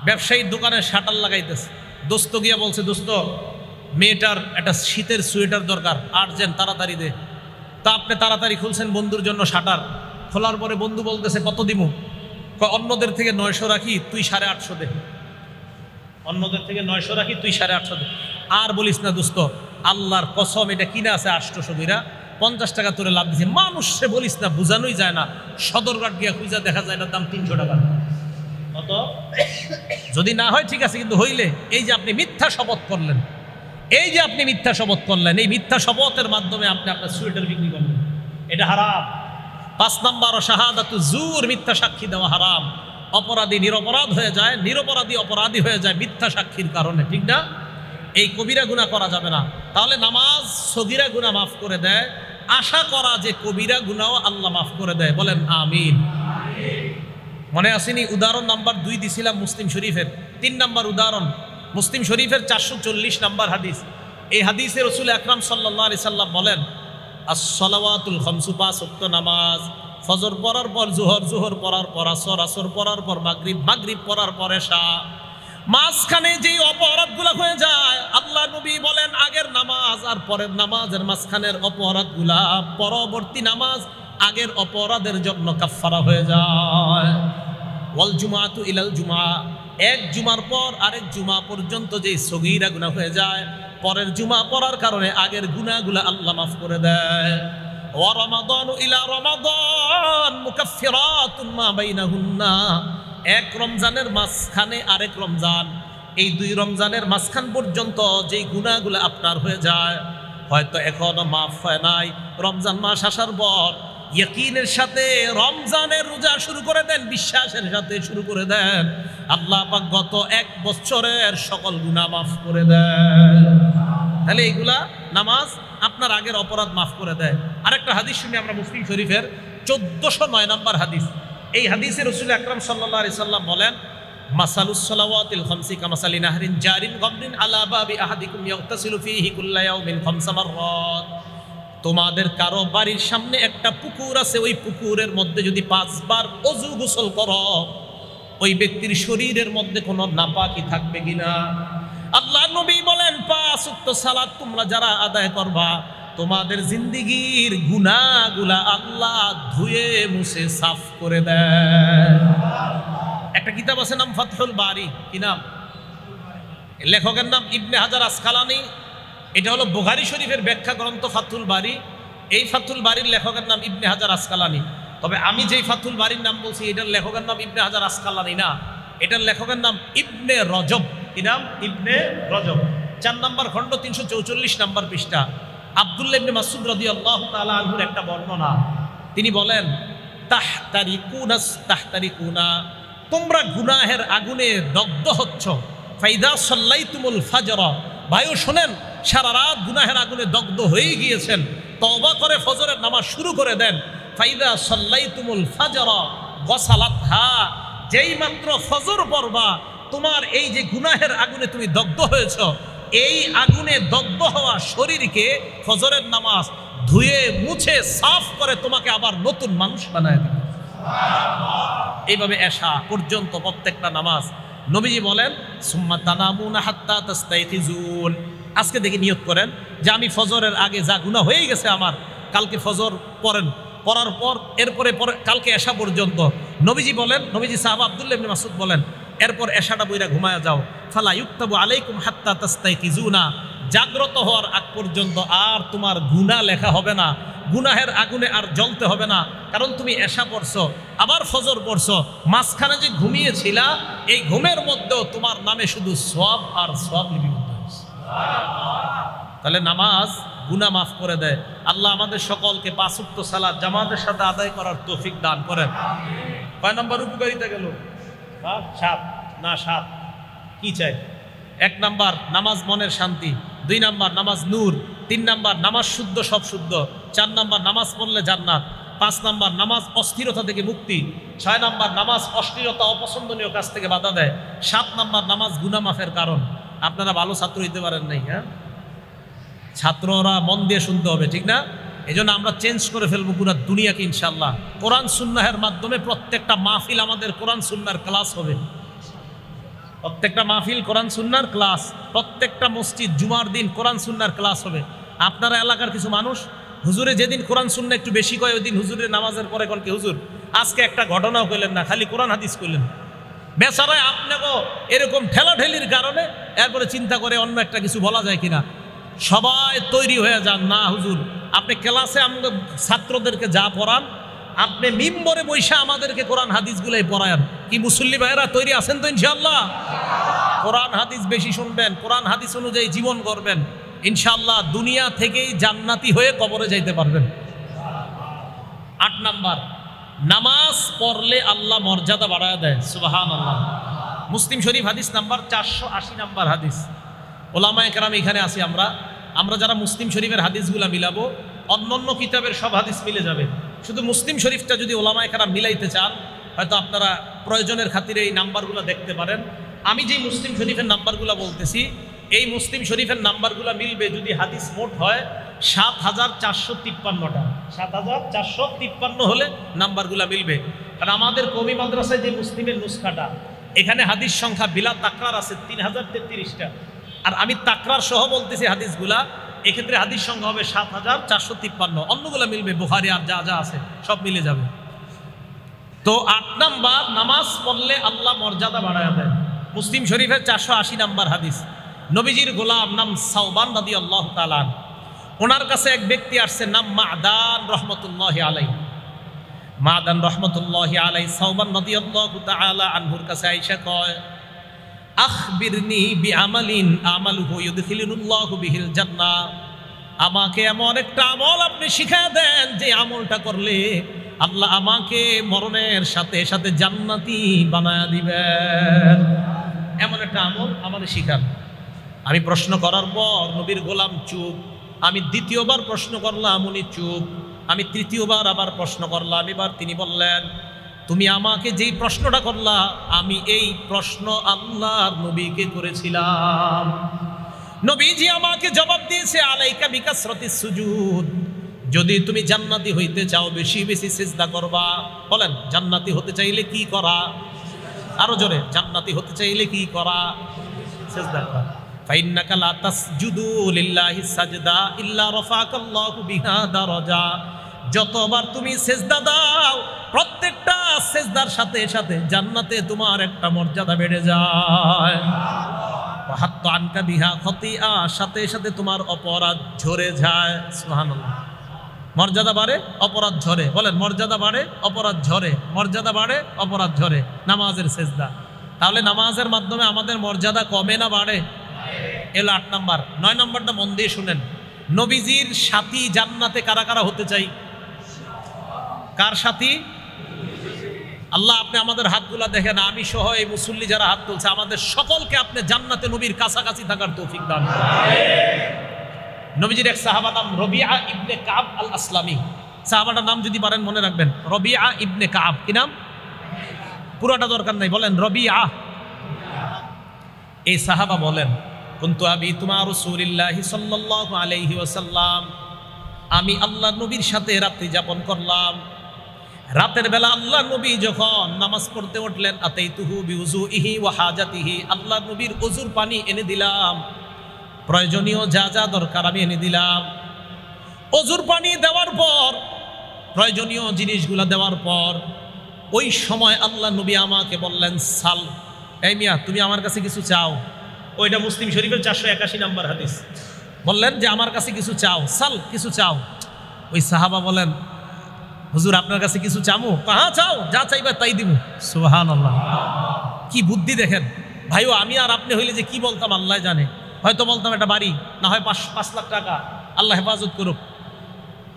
ব্যবসায়ীর দোকানে শাটার লাগাইতেছে, দোস্ত গিয়া বলছে, দোস্ত মেয়েটার একটা শীতের সোয়েটার দরকার, আর্জেন্ট, তাড়াতাড়ি দে। তা আপনি তাড়াতাড়ি খুলছেন বন্ধুর জন্য শাটার, খোলার পরে বন্ধু বলতেছে কত দিমু? অন্যদের থেকে 900 রাখি, তুই 850 দে। অন্যদের থেকে 900 রাখি, তুই 850 দে। আর বলিস না দোস্ত, আল্লাহর কসম এটা কিনা আছে 800 বিরা, 50 টাকা তোরে লাভ দিছে। মানুষে বলিস না, বোঝানোই যায় না। সদরঘাট গিয়া খুঁজা দেখা যায় এটার দাম 300 টাকা। কত? যদি না হয় ঠিক আছে, কিন্তু হইলে এই যে আপনি মিথ্যা শপথ করলেন, এই মিথ্যা শপথের মাধ্যমে আপনি আপনার সোয়েটার বিক্রি করলেন, এটা হারাম। 5 নাম্বার শাহাদাতু জুর, মিথ্যা সাক্ষী দেওয়া হারাম। অপরাধী নিরপরাধ হয়ে যায়, নিরপরাধী অপরাধী হয়ে যায় মিথ্যা সাক্ষীর কারণে, ঠিক না? এই কবিরা গুনাহ করা যাবে না। তাহলে নামাজ সগীরা গুনাহ মাফ করে দেয়, আশা করা যে কবিরা গুনাহও আল্লাহ মাফ করে দেয়। বলেন আমিন। মনে আসেনি? উদাহরণ নাম্বার 2 দিছিলাম মুসলিম শরীফের। 3 নাম্বার উদাহরণ মুসলিম শরীফের 440 নম্বর হাদিস। এই হাদিসে রাসূল আকরাম সাল্লাল্লাহু আলাইহি সাল্লাম বলেন, আস-সালাওয়াতুল খামসু, 5 ওয়াক্ত নামাজ, ফজর পড়ার পর জোহর, জোহর পড়ার পর আসর, আসর পড়ার পর মাগরিব, মাগরিব পড়ার পর এশা। মাঝখানে যেই অপরাধগুলো হয়ে যায়, আল্লাহ নবী বলেন আগের নামাজ আর পরের নামাজের মাঝখানের অপরাধগুলা পরবর্তী নামাজ আগের অপরাধের জন্য কাফফারা হয়ে যায়। ওয়াল জুমাআতু ইলাল জুমআ, এক জুমার পর আরেক জুমা পর্যন্ত যেই সগীরা গুনাহ হয়ে যায়, পরের জুমা পড়ার কারণে আগের গুনাহগুলো আল্লাহ মাফ করে দেয়। ওয়া রমাদানু ইলা রমাদান মুকাফফিরাতুন মা বাইনাহুন্না, এক রমজানের মাঝখানে আরেক রমজান, এই 2 রমজানের মাঝখান পর্যন্ত যেই গুনাহগুলো আপনার হয়ে যায়, হয়তো এখনো মাফ হয় নাই, রমজান মাস আসার পর ইয়াকিনের সাথে রমজানের রোজা শুরু করে দেন, বিশ্বাসের সাথে শুরু করে দেন, আল্লাহ পাক গত 1 বছরের সকল গুনাহ মাফ করে দেন। তাহলে এইগুলা নামাজ আপনার আগের অপরাধ মাফ করে দেয়। আরেকটা হাদিস শুনি আমরা মুসলিম শরীফের 1409 নম্বর হাদিস। এই হাদিসে রাসূল আকরাম সাল্লাল্লাহু আলাইহি সাল্লাম বলেন, মাসালুস সালাওয়াতিল খামসি কামাসালি নাহরিন জারিন গামরিন আলা বাবি আহাদিকুম ইয়াগতাসিলু ফীহি কুল্লা ইয়াউমিন 5 মাররাত। তোমাদের কারো বাড়ির সামনে একটা পুকুর আছে, ওই পুকুরের মধ্যে যদি 5 বার ওযু গোসল করো, ওই ব্যক্তির শরীরের মধ্যে কোনো নাপাকি থাকবে কিনা? আল্লাহ নবী বলেন 5 ওয়াক্ত সালাত তোমরা যারা আদায় করবা, তোমাদের জিন্দিগির গুনাহগুলা আল্লাহ ধুয়ে মুছে সাফ করে দেয়। একটা কিতাব আছে নাম ফাতহুল বারি, কি নাম? লেখকের নাম ইবনে হাজার আসকালানি। এটা হলো বুখারী শরীফের ব্যাখ্যা গ্রন্থ ফাতহুল বারি। এই ফাতহুল বারির লেখকের নাম ইবনে হাজার আসকালানি। তবে আমি যেই ফাতহুল বারির নাম বলছি এটার লেখকের নাম ইবনে হাজার আসকালানি না, এটার লেখকের নাম ইবনে রজব। কি নাম? ইবনে রজব। 4 নম্বর খণ্ড 344 নম্বর পৃষ্ঠা। আব্দুল্লাহ ইবনে মাসউদ রাদিয়াল্লাহু তাআলা আনহুর একটা বর্ণনা। তিনি বলেন, তাহতারিকুনা, তোমরা গুনাহের আগুনে দগ্ধ হচ্ছ। ফাইদা সাল্লাইতুমুল ফাজর, ভাইও শোনেন, সারা রাত গুনাহের আগুনে দগ্ধ হয়ে গিয়েছেন, তওবা করে ফজরের নামাজ শুরু করে দেন। ফাইদা সাল্লাইতুমুল ফাজর গসালাতহা, যেই মাত্র ফজর পড়বা তোমার এই যে গুনাহের আগুনে তুমি দগ্ধ হয়েছ, এই আগুনে দগ্ধ হওয়া শরীরকে ফজরের নামাজ ধুয়ে মুছে সাফ করে তোমাকে আবার নতুন মানুষ বানায় দিবে। এইভাবে এশা পর্যন্ত প্রত্যেকটা নামাজ। নবীজি বলেন, সুম্মা তানামুনা হাত্তা তাস্তাইখিজুন, আজকে দেখি নিয়ত করেন যে আমি ফজরের আগে যা গুনাহ হয়ে গেছে আমার, কালকে ফজর পড়েন, পড়ার পর এরপরে কালকে এশা পর্যন্ত। নবীজি বলেন, নবীজি সাহাবা আব্দুল্লাহ ইবনে মাসউদ বলেন, এরপর এশাটা বইরা ঘুমায়া যাও। ফালা ইউক্তাবু আলাইকুম হাত্তা তাস্তাইখিজুনা, জাগ্রত হওয়ার আগ পর্যন্ত আর তোমার গুনাহ লেখা হবে না, গুনাহের আগুনে আর জ্বলতে হবে না, কারণ তুমি এশা পড়ছো, আবার ফজর পড়ছো, মাঝখানে যে ঘুমিয়েছিলা এই ঘুমের মধ্যেও তোমার নামে শুধু সওয়াব আর সওয়াব লিপিবদ্ধ হয়েছে। তাহলে নামাজ গুনাহ মাফ করে দেয়। আল্লাহ আমাদের সকলকে 5 ওয়াক্ত সালাত জামাতের সাথে আদায় করার তৌফিক দান করেন। কয় নম্বর উপকারিতা গেল? 7 না 7 কি চাই? 1 নাম্বার নামাজ মনের শান্তি, 2 নাম্বার নামাজ নূর, 3 নাম্বার নামাজ শুদ্ধ সব শুদ্ধ, 4 নাম্বার নামাজ পড়লে জান্নাত, 5 নাম্বার নামাজ অস্থিরতা থেকে মুক্তি, 6 নাম্বার নামাজ অশ্লীলতা অপছন্দনীয় কাজ থেকে বাধা দেয়, 7 নাম্বার নামাজ গুনাহ মাফের কারণ। আপনারা ভালো ছাত্র হইতে পারেন নাই, হ্যাঁ? ছাত্ররা মন দিয়ে শুনতে হবে, ঠিক না? এই জন্য আমরা চেঞ্জ করে ফেলবো পুরা দুনিয়াকে ইনশাআল্লাহ। কোরআন সুন্নাহের মাধ্যমে প্রত্যেকটা মাহফিল আমাদের কোরআন সুন্নাহর ক্লাস হবে। প্রত্যেকটা মাহফিল কোরআন সুন্নাহর ক্লাস, প্রত্যেকটা মসজিদ জুমার দিন কোরআন সুন্নাহর ক্লাস হবে। আপনারা এলাকার কিছু মানুষ হুজুরে যেদিন কোরআন সুন্নাহ একটু বেশি কয় ওই দিন হুজুরের নামাজের পরে কোন কি হুজুর আজকে একটা ঘটনাও কইলেন না, খালি কোরআন হাদিস কইলেন। বেচারায় আপনাকেও এরকম ঠেলাঠেলির কারণে এরপরে চিন্তা করে অন্য একটা কিছু বলা যায় কিনা। সবাই তৈরি হয়ে যান, না হুজুর আপনি ক্লাসে আমাদের ছাত্রদেরকে যা পড়ান আপনি মিম্বরে বৈশা আমাদেরকে কোরআন হাদিসগুলাই পড়ায়েন। কি মুসল্লি ভাইয়েরা তৈরি আছেন তো ইনশাআল্লাহ? কোরআন হাদিস বেশি শুনবেন, কোরআন হাদিস অনুযায়ী জীবন করবেন, ইনশাআল্লাহ দুনিয়া থেকেই জান্নাতি হয়ে কবরে যাইতে পারবেন। 8 নাম্বার নামাজ পড়লে আল্লাহ মর্যাদা বাড়ায় দেয়, সুবহানাল্লাহ। মুসলিম শরীফ হাদিস নাম্বার 480 নাম্বার হাদিস। ওলামায়ে কেরাম এখানে আছি আমরা যারা মুসলিম শরীফের হাদিসগুলা মিলাবো, অন্যান্য কিতাবের সব হাদিস মিলে যাবে, শুধু মুসলিম শরীফটা যদি ওলামায়ে কেরাম মিলাইতে চান হয়তো আপনারা প্রয়োজনের খাতিরে এই নাম্বারগুলো দেখতে পারেন। আমি যেই মুসলিম শরীফের নাম্বারগুলো বলতেছি এই মুসলিম শরীফের নাম্বারগুলো মিলবে যদি হাদিস মোট হয় 7453টা। 7453 হলে নাম্বারগুলো মিলবে। কারণ আমাদের কওমি মাদ্রাসায় যে মুসলিমের নুসখাটা, এখানে হাদিস সংখ্যা বিলা তাকরার আছে 3033টা, আর আমি তাকরার সহ বলতেছি হাদিসগুলা, এক্ষেত্রে হাদিস সংখ্যা হবে 7453। অন্যগুলো মিলবে, বুখারী আর যা যা আছে সব মিলে যাবে। তো 8 নাম্বার নামাজ পড়লে আল্লাহ মর্যাদা বাড়ায় দেয়। মুসলিম শরীফের 480 নাম্বার হাদিস। নবীজির গোলাম নাম সাওবান রাদিয়াল্লাহু তাআলা, ওনার কাছে এক ব্যক্তি আসছে নাম মাদান রহমতুল্লাহি আলাইহি। মাদান রহমতুল্লাহি আলাইহি সাওবান রাদিয়াল্লাহু তাআলা আনহুর কাছে আয়েশা কয়, আখবিরনি বিআমালিন আমালুহু ইউদখিলুল্লাহু বিহিল জান্নাহ, আমাকে এমন একটা আমল আপনি শিখায় দেন যে আমলটা করলে আল্লাহ আমাকে মরণের সাথে সাথে জান্নাতি বানায় দিবেন। এমন একটা আমল আমাদের শিখান। আমি প্রশ্ন করার পর নবীর গোলাম চুপ। আমি দ্বিতীয়বার প্রশ্ন করলাম, উনি চুপ। আমি তৃতীয়বার আবার প্রশ্ন করলাম, এবার তিনি বললেন, তুমি আমাকে যেই প্রশ্নটা করলা আমি এই প্রশ্ন আল্লাহর নবীকে করেছিলাম। নবীজি আমাকে জবাব দিয়েছে, আলাইকা বিকাসরাতিস সুজুদ, যদি তুমি জান্নাতি হইতে চাও বেশি বেশি সিজদা করবা। বলেন জান্নাতি হতে চাইলে কি করা? আরো জোরে, জান্নাতি হতে চাইলে কি করা? সিজদা করা। ফাইন্নাকা লা তাসজুদু লিল্লাহি সাজদা ইল্লা রাফাকাল্লাহু বিহা দারাজা। যতবার তুমি সেজদা দাও প্রত্যেকটা সেজদার সাথে সাথে জান্নাতে তোমার একটা মর্যাদা বেড়ে যায়। ওয়া হাত্তা আনকা বিহা খতিয়া, সাথে সাথে তোমার অপরাধ ঝরে যায়। সুবহানাল্লাহ। মর্যাদা বাড়ে, অপরাধ ঝরে। বলেন, মর্যাদা বাড়ে, অপরাধ ঝরে। মর্যাদা বাড়ে, অপরাধ ঝরে। নামাজের সেজদা। তাহলে নামাজের মাধ্যমে আমাদের মর্যাদা কমে না বাড়ে? এলো 8 নাম্বার। 9 নাম্বারটা মন দিয়ে শুনেন। নবীজির সাথী জান্নাতে কারা কারা হতে চাই? কার সাথী? আল্লাহ, আপনি আমাদের হাতগুলা দেখেন, আমি সহ এই মুসল্লি যারা হাত তুলছে, আমাদের সকলকে আপনি জান্নাতে নবীর কাছাকাছি থাকার তৌফিক দান করুন। নবীজির এক সাহাবা নাম রবিআ ইবনে কাব আল আসলামি। সাহাবাটার নাম যদি পারেন মনে রাখবেন, রবিআ ইবনে কাব। কি নাম? পুরোটা দরকার নাই, বলেন রবিআ। এই সাহাবা বলেন, কুনতু আবিতু মা রাসূলিল্লাহি সাল্লাল্লাহু আলাইহি ওয়াসাল্লাম, আমি আল্লাহ নবীর সাথে রাত্রি যাপন করলাম। রাতের বেলা আল্লাহ নবী যখন নামাজ পড়তে উঠলেন, আতাইতুহু বিউযুইহি ওয়া হাজাতিহি, আল্লাহ নবীর ওযুর পানি এনে দিলাম, প্রয়োজনীয় যা যা দরকার আমি এনে দিলাম। ওযুর পানি দেওয়ার পর, প্রয়োজনীয় জিনিসগুলো দেওয়ার পর, ওই সময় আল্লাহ নবী আমাকে বললেন, সাল, এই মিয়া তুমি আমার কাছে কিছু চাও। ওইটা মুসলিম শরীফের 481 নম্বর হাদিস। বললেন যে আমার কাছে কিছু চাও, সাল, কিছু চাও। ওই সাহাবা বলেন, হুজুর আপনার কাছে কিছু চামু? হ্যাঁ চাও, যা চাইবা তাই দিব। সুবহানাল্লাহ। কি বুদ্ধি দেখেন ভাইও। আমি আর আপনি হইলে যে কি বলতাম আল্লাহ জানে। হয়তো বলতাম একটা বাড়ি, না হয় 5 লাখ টাকা, আল্লাহ হেফাজত করুক।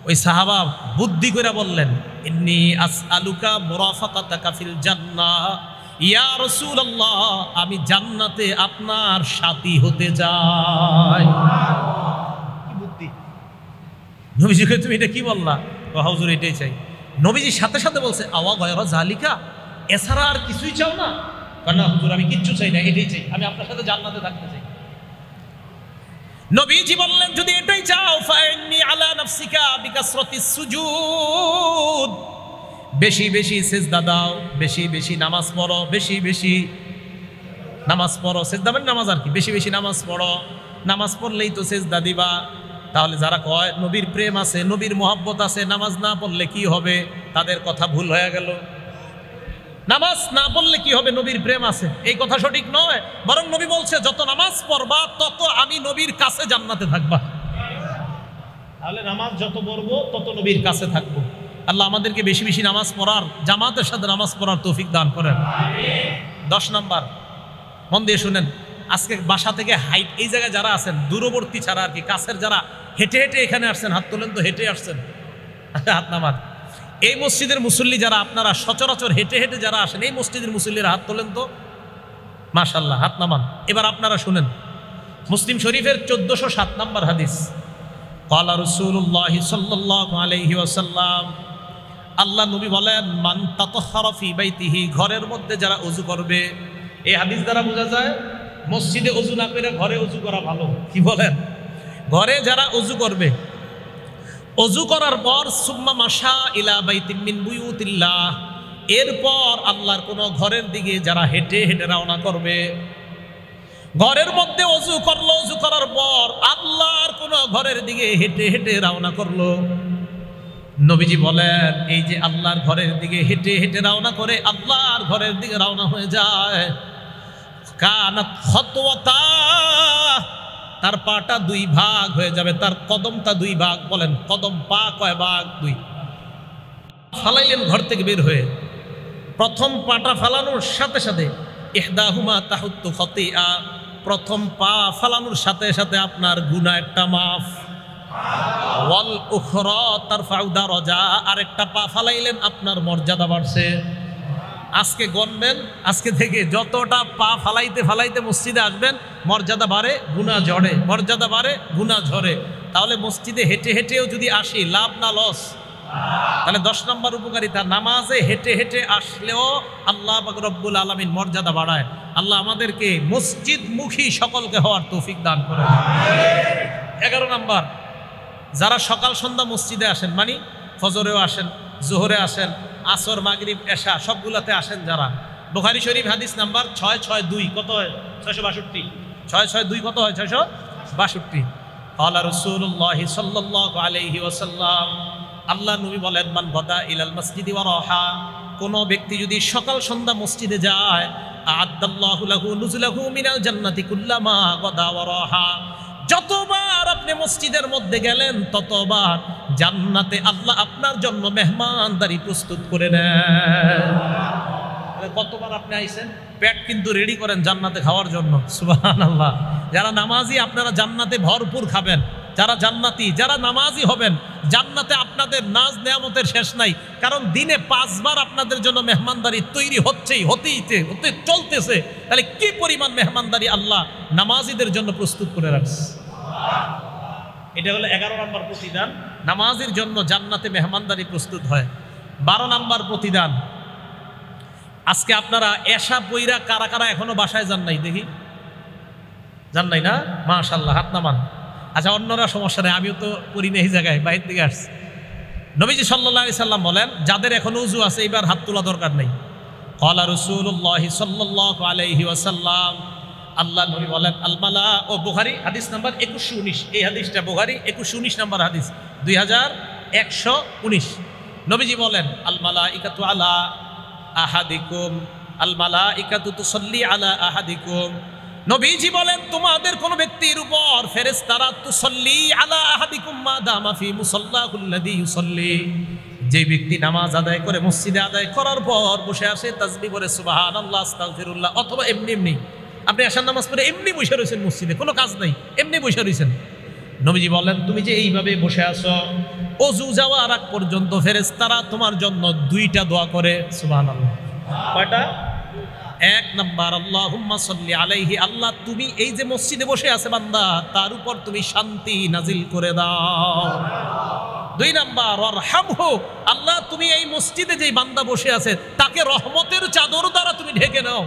ওই সাহাবা বুদ্ধি করে বললেন, ইন্নী আসআলুকা মুরাফাকাতাকা ফিল জান্নাহ ইয়া রাসূলুল্লাহ, আমি জান্নাতে আপনার সাথী হতে চাই। কি বুদ্ধি! নবীজিকে তুমি এটা কি বললা? হুজুর এটাই চাই। নবীজির সাথে সাথে বলছে, আওয়া গয়রা জালিকা, এছাড়া আর কিছুই চাও না? না হুজুর, আমি কিচ্ছু চাই না, এটাই চাই, আমি আপনার সাথে জান্নাতে থাকতে চাই। নবীজি বললেন, যদি এটাই চাও, ফাইন্নি আলা নাফসিকা বিকাসরাতিস সুজুদ, বেশি বেশি সিজদা দাও, বেশি বেশি নামাজ পড়ো, বেশি বেশি নামাজ পড়ো। সিজদা মানে নামাজ আর কি, বেশি বেশি নামাজ পড়ো। নামাজ পড়লেই তো সিজদা দিবা। তাহলে যারা কয় নবীর প্রেম আছে, নবীর মহব্বত আছে, নামাজ না পড়লে কি হবে, তাদের কথা ভুল হয়ে গেল। নামাজ না পড়লে কি হবে, নবীর প্রেম আছে, এই কথা সঠিক নয়। বরং নবী বলছে, যত নামাজ পড়বা তত আমি নবীর কাছে জান্নাতে থাকবা। তাহলে নামাজ যত পড়বো তত নবীর কাছে থাকবো। আল্লাহ আমাদেরকে বেশি বেশি নামাজ পড়ার, জামাতের সাথে নামাজ পড়ার তৌফিক দান করেন। 10 নাম্বার, মন দিয়ে শুনেন। আজকে বাসা থেকে হাইট, এই জায়গায় যারা আছেন দূরবর্তী ছাড়া আর কি, কাছের যারা হেঁটে হেঁটে এখানে আসছেন, হাত তোলেন তো। হেঁটে আসছেন, হাত নামান। এই মসজিদের মুসল্লি যারা, আপনারা সচরাচর হেঁটে হেঁটে যারা আসেন, এই মসজিদের মুসল্লিরা হাত তোলেন তো। মাশাআল্লাহ, হাত নামান। এবার আপনারা শুনেন, মুসলিম শরীফের 1407 নম্বর হাদিস। ক্বালা রাসূলুল্লাহ সাল্লাল্লাহু আলাইহি ওয়াসাল্লাম, আল্লাহ নবী বলেন, মান তাতাহহারা ফি বাইতিহি, ঘরের মধ্যে যারা ওযু করবে। এই হাদিস দ্বারা বোঝা যায় মসজিদে ওযু না করে ঘরে ওযু করা ভালো। কি বলেন? ঘরে যারা ওযু করবে, ওযু করার পর সুম্মা মাশা ইলা বাইতিম মিন বুয়ুতিল্লাহ, এরপর আল্লাহর কোন ঘরের দিকে যারা হেঁটে হেঁটে রওনা করবে। ঘরের মধ্যে ওযু করলো, ওযু করার পর আল্লাহর কোন ঘরের দিকে হেঁটে হেঁটে রওনা করলো। নবীজি বলেন, এই যে আল্লাহর ঘরের দিকে হেঁটে হেঁটে রওনা করে আল্লাহর ঘরের দিকে রওনা হয়ে যায়, কানাত খাতওয়াতা, তার পাটা 2 ভাগ হয়ে যাবে, তার কদমটা 2 ভাগ। বলেন, কদম পা কয় ভাগ? 2। ফালাইলেন ঘর থেকে বের হয়ে, প্রথম পাটা ফালানোর সাথে সাথে ইহদাহুমা তাহুত্তু খতিয়া, প্রথম পা ফালানোর সাথে সাথে আপনার গুনাহ একটা মাফ। ওয়াল উখরা তারফাউ দারাজা, আরেকটা পা ফালাইলেন আপনার মর্যাদা বাড়ছে। আজকে গণবেন, আজকে থেকে যতটা পা ফালাইতে ফালাইতে মসজিদে আসবেন, মর্যাদা বাড়ে, গুনাহ ঝরে, মর্যাদা বাড়ে, গুনাহ ঝরে। তাহলে মসজিদে হেঁটে হেঁটেও যদি আসি, লাভ না লস? তাহলে 10 নম্বর উপকারিতা, নামাজে হেঁটে হেঁটে আসলেও আল্লাহ পাক রব্বুল আলামিন মর্যাদা বাড়ায়। আল্লাহ আমাদেরকে মসজিদমুখী সকলকে হওয়ার তৌফিক দান করেন। 11 নম্বর, যারা সকাল সন্ধ্যা মসজিদে আসেন, মানে ফজরেও আসেন, জোহরে আসেন, আসর, মাগরিব, এশা সবগুলাতে আসেন যারা, বুখারী শরীফ হাদিস নাম্বার 662, কত হয়? 662। 662 কত হয়? 662। ক্বালা রাসূলুল্লাহি সাল্লাল্লাহু আলাইহি ওয়াসাল্লাম, আল্লাহ নবী বলেন, মান গাদা ইলাল মসজিদি ওয়া রাহা, কোন ব্যক্তি যদি সকাল সন্ধ্যা মসজিদে যায়, আ'আদ্দাল্লাহু লাহু নুজুলাহু মিনাল জান্নাতি কুল্লামা গাদা ওয়া রাহা, যতবার আপনি মসজিদের মধ্যে গেলেন ততবার জান্নাতে আল্লাহ আপনার জন্য মেহমানদারি প্রস্তুত করে নেন। কতবার আপনি আইছেন, পেট কিন্তু রেডি করেন জান্নাতে খাওয়ার জন্য। সুবহানাল্লাহ। যারা নামাজি আপনারা জান্নাতে ভরপুর খাবেন, যারা জান্নাতি, যারা নামাজি হবেন, জান্নাতে আপনাদের নাজ নেয়ামতের শেষ নাই। কারণ দিনে 5 বার আপনাদের জন্য মেহমানদারি তৈরি হতে চলতেছে। তাহলে কি পরিমাণ মেহমানদারি আল্লাহ নামাজিদের জন্য প্রস্তুত করে রাখছে। এটা হলো 11 নম্বর প্রতিদান, নামাজির জন্য জান্নাতে মেহমানদারি প্রস্তুত হয়। 12 নম্বর প্রতিদান, আজকে আপনারা এশা পইরা কারা কারা এখনো বাসায় যান নাই দেখি? যান নাই না? মাশাআল্লাহ, হাত নামান। আচ্ছা, অন্যরা সমস্যা নেই, আমিও তো করি না এই জায়গায়, বাইরে থেকে আসছি। নবীজি সাল্লাল্লাহু আলাইহি সাল্লাম বলেন, যাদের এখনো উযু আছে এবার হাত তোলা দরকার নেই। ক্বালা রাসূলুল্লাহি সাল্লাল্লাহু আলাইহি ওয়াসাল্লাম, আল্লাহ নবী বলেন, আল মালা, ও বুখারী হাদিস নাম্বার 2119, এই হাদিসটা বুখারী 2119 নাম্বার হাদিস, 2119। নবীজি বলেন, আল মালাইকাতু আলা আহাদিকুম, আল মালাইকাতু তুসাল্লি আলা আহাদিকুম, নবীজি বলেন তোমাদের কোন ব্যক্তির উপর ফেরেশতারা তুসাল্লি আলা আহাদিকুম মা দামা ফি মুসাল্লাহুল্লাযী ইউসাল্লি, যে ব্যক্তি নামাজ আদায় করে মসজিদে আদায় করার পর বসে আসে তাসবিহ করে সুবহানাল্লাহ আস্তাগফিরুল্লাহ, অথবা এমনি আপনি আশার নামাজ পড়ে এমনি বসে রয়েছেন মসজিদে, কোনো কাজ নাই, এমনি বসে রয়েছেন। নবীজি বলেন, তুমি যে এইভাবে বসে আছো, ওযু যাওয়ার আগ পর্যন্ত ফেরেশতারা তোমার জন্য 2টা দোয়া করে। সুবহানাল্লাহ। কয়টা? 1 নাম্বার, আল্লাহুম্মা সাল্লি আলাইহি, আল্লাহ তুমি এই যে মসজিদে বসে আছে বান্দা, তার উপর তুমি শান্তি নাজিল করে দাও। 2 নাম্বার, ওয়ারহামহু, আল্লাহ তুমি এই মসজিদে যেই বান্দা বসে আছে তাকে রহমতের চাদর দ্বারা তুমি ঢেকে নাও।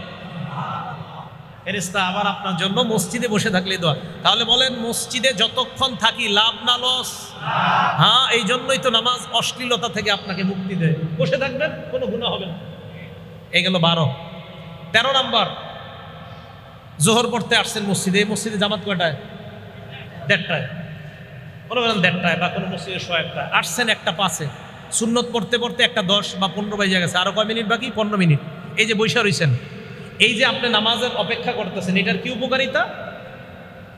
ফেরেশতা আবার আপনার জন্য মসজিদে বসে থাকলে দোয়া। তাহলে বলেন, মসজিদে যতক্ষণ থাকি লাভ না লস? হ্যাঁ, এই জন্যই তো নামাজ অশ্লীলতা থেকে আপনাকে মুক্তি দেয়। বসে থাকবেন, কোনো গুনাহ হবে না। এই গেল 12। 13 নাম্বার, জোহর পড়তে আসছেন মসজিদে, এই মসজিদে জামাত কয়টায়? 1:30টায়। কোনো বলেন 1:30টায়, বা কোনো মসজিদে 1:01টায় আসছেন, 1:05-এ সুন্নত পড়তে পড়তে 1:10 বা 15 বেজে গেছে, আরো কয় মিনিট বাকি? 15 মিনিট। এই যে বৈশা রয়েছেন, এই যে আপনি নামাজের অপেক্ষা করতেছেন, এটার কি উপকারিতা?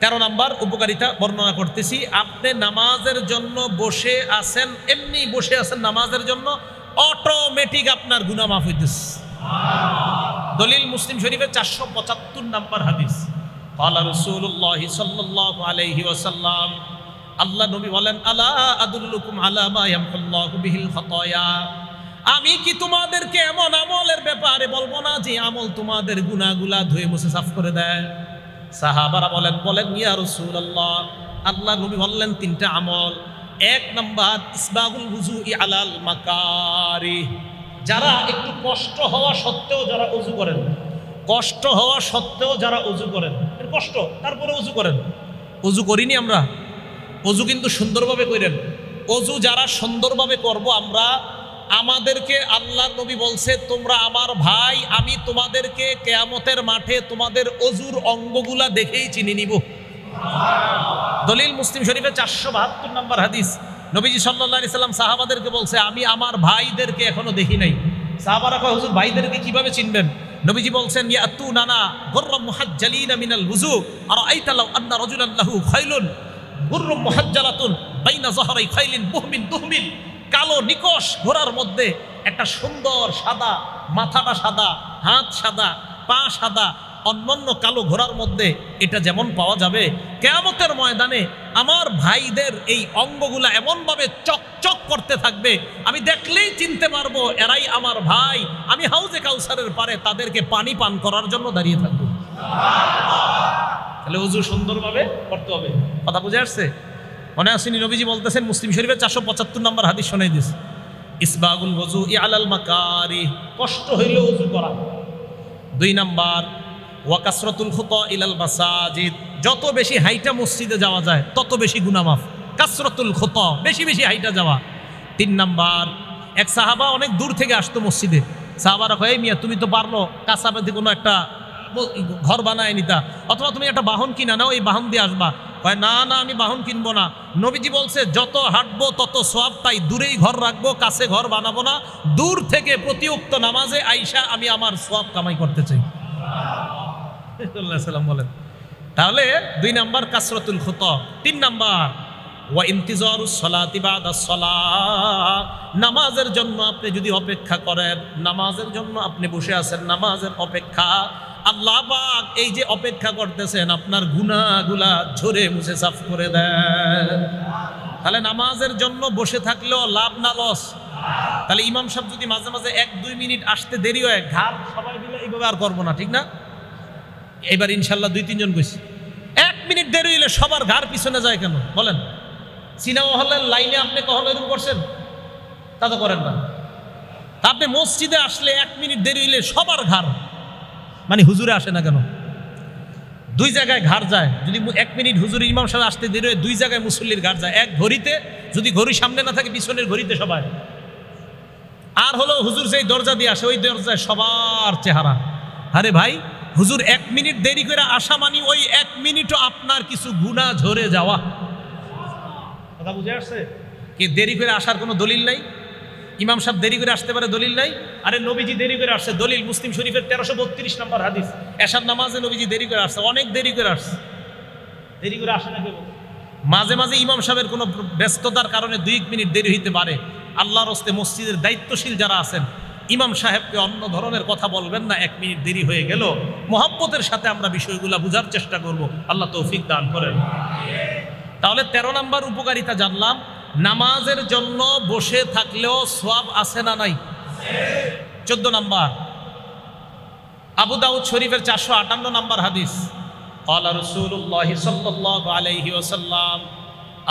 13 নাম্বার উপকারিতা বর্ণনা করতেছি। আপনি নামাজের জন্য বসে আছেন, এমনি বসে আছেন নামাজের জন্য, অটোমেটিক আপনার গুনাহ মাফ হইতেছে। দলিল মুসলিম শরীফের 475 নাম্বার হাদিস। ক্বালা রাসূলুল্লাহি সাল্লাল্লাহু আলাইহি ওয়াসাল্লাম, আল্লাহ নবী বলেন, আলা আদুল্লুকুম আলা মা ইয়ামহুল্লাহু বিহিল খাতায়া, আমি কি তোমাদেরকে এমন আমলের ব্যাপারে বলবো না যে আমল তোমাদের গুনাহগুলা ধুয়ে মুছে সাফ করে দেয়? সাহাবারা বলেন ইয়া রাসূলুল্লাহ, আল্লাহ নবী বললেন 3টা আমল। 1 নাম্বার, ইসবাগুল ওযুই আলাল মাকারিহ, যারা একটু কষ্ট হওয়া সত্ত্বেও যারা ওযু করেন, কষ্ট হওয়া সত্ত্বেও যারা ওযু করেন, এর কষ্ট তারপরে ওযু করেন। ওযু করিনি আমরা, ওযু কিন্তু সুন্দরভাবে করেন। ওযু যারা সুন্দরভাবে করব আমরা, আমাদেরকে আল্লাহর নবী বলছে, তোমরা আমার ভাই, আমি তোমাদেরকে কিয়ামতের মাঠে তোমাদের ওযুর অঙ্গগুলা দেখেই চিনি নিব। দলিল মুসলিম শরীফের 472 নাম্বার হাদিস। নবীজি সাল্লাল্লাহু আলাইহি সাল্লাম সাহাবাদেরকে বলছে, আমি আমার ভাইদেরকে এখনো দেখি নাই। সাহাবারা কয়, হুজুর ভাইদেরকে কিভাবে চিনবেন? নবীজি বলছেন, ইয়াতুনানা গুররাম মুহাজ্জালিনা মিনাল ওযু, আরাআইতা লাউ আন্না রাজুলান লাহু খাইলুন গুররুম মুহাজ্জালাতুন বাইনা যাহরাই খাইলিন বুহমিন দুহমিন, কালো নিকশ ঘোড়ার মধ্যে একটা সুন্দর সাদা, মাথাটা সাদা, হাত সাদা, পা সাদা, অন্যান্য কালো ঘোড়ার মধ্যে এটা যেমন পাওয়া যাবে, কিয়ামতের ময়দানে আমার ভাইদের এই অঙ্গগুলা এমনভাবে চকচক করতে থাকবে, আমি দেখলেই চিনতে পারবো এরাই আমার ভাই। আমি হাউজে কাউসারের পারে তাদেরকে পানি পান করার জন্য দাঁড়িয়ে থাকবো। তাহলে ওযু সুন্দরভাবে করতে হবে। কথা বুঝে আসছে? মনে আসেনি? নবীজি বলতেছেন, মুসলিম শরীফের 475 নম্বর হাদিস শোনাই দিস, ইসবাগুল ওযুই আলাল মাকারিহ, কষ্ট হইলে ওযু করা। 2 নাম্বার, ওয়া কাসরাতুল খুতা ইলাল মাসাজিদ, যত বেশি হাইটা মসজিদে যাওয়া যায় তত বেশি গুনাহ মাফ। কাসরাতুল খুতা, বেশি বেশি হাইটা যাওয়া। 3 নাম্বার, এক সাহাবা অনেক দূর থেকে আসতো মসজিদে। সাহাবারা কয়, মিয়া তুমি তো পারলো কাছাকাছি কোনো একটা ঘর বানায় নিতা, অথবা তুমি একটা বাহন কিনা নাও, এই বাহন দিয়ে আসবা। কয় না না, আমি বাহন কিনবো না। নবীজি বলছে যত হাঁটবো তত সওয়াব পাই, দূরেই ঘর রাখবো, কাছে ঘর বানাবো না, দূর থেকে প্রতি উক্ত নামাজে আইসা আমি আমার সওয়াব কামাই করতে চাই। সাল্লাম বলেন। তাহলে 2 নাম্বার কাসরাতুল খুতা। 3 নাম্বার ওয়া ইন্তিজারুস সালাতি বাদাস সালাহ, নামাজের জন্য আপনি যদি অপেক্ষা করেন, নামাজের জন্য আপনি বসে আছেন, নামাজের অপেক্ষা, আল্লাহ পাক এই যে অপেক্ষা করতেছেন আপনার গুনাহগুলা ঝরে মুছে সাফ করে দেন। তাহলে নামাজের জন্য বসে থাকলেও লাভ না লস? তাহলে ইমাম সাহেব যদি মাঝে মাঝে 1-2 মিনিট আসতে দেরি হয়, ঘাড় সবাই মিলে এইভাবে আর করবো না, ঠিক না? এবার ইনশাল্লাহ 2-3 জন গেছি, 1 মিনিট দেরি হইলে সবার ঘাড় পিছনে যায় কেন বলেন? সিনেমা হলের লাইনে আপনি কখনো এরকম করছেন? তা তো করেন না। আপনি মসজিদে আসলে 1 মিনিট দেরি হইলে সবার ঘাড়, মানে হুজুরে আসে না কেন? 2 জায়গায় ঘাড় যায়। যদি 1 মিনিট হুজুর ইমাম সাহেব আসতে দেরি হয়, 2 জায়গায় মুসল্লির ঘাড় যায়। এক ঘড়িতে, যদি ঘড়ি সামনে না থাকে পিছনের ঘড়িতে সবাই। আর হলো হুজুর যেই দরজা দিয়ে আসে ওই দরজায় সবার চেহারা। আরে ভাই, হুজুর 1 মিনিট দেরি করে আসা মানে ওই 1 মিনিটও আপনার কিছু গুনাহ ঝরে যাওয়া। কথা বুঝে আসছে? কি দেরি করে আসার কোনো দলিল নাই? ইমাম সাহেব দেরি করে আসতে পারে, দলিল নাই? আরে নবীজি দেরি করে আসছে, দলিল মুসলিম শরীফের 1332 নম্বর হাদিস, এশার নামাজে নবীজি দেরি করে আসছে, অনেক দেরি করে আসছে। দেরি করে আসে না কেউ? মাঝে মাঝে ইমাম সাহেবের কোনো ব্যস্ততার কারণে 2 মিনিট দেরি হইতে পারে। আল্লাহর হস্তে মসজিদের দায়িত্বশীল যারা আছেন, ইমাম সাহেবকে অন্য ধরনের কথা বলবেন না, 1 মিনিট দেরি হয়ে গেল। মহব্বতের সাথে আমরা বিষয়গুলো বোঝার চেষ্টা করব, আল্লাহ তৌফিক দান করেন। তাহলে 13 নাম্বার উপকারিতা জানলাম, নামাজের জন্য বসে থাকলেও সওয়াব আছে না নাই? 14 নাম্বার আবু দাউদ শরীফের 458 নাম্বার হাদিস, ক্বালা রাসূলুল্লাহ সাল্লাল্লাহু আলাইহি ওয়াসাল্লাম,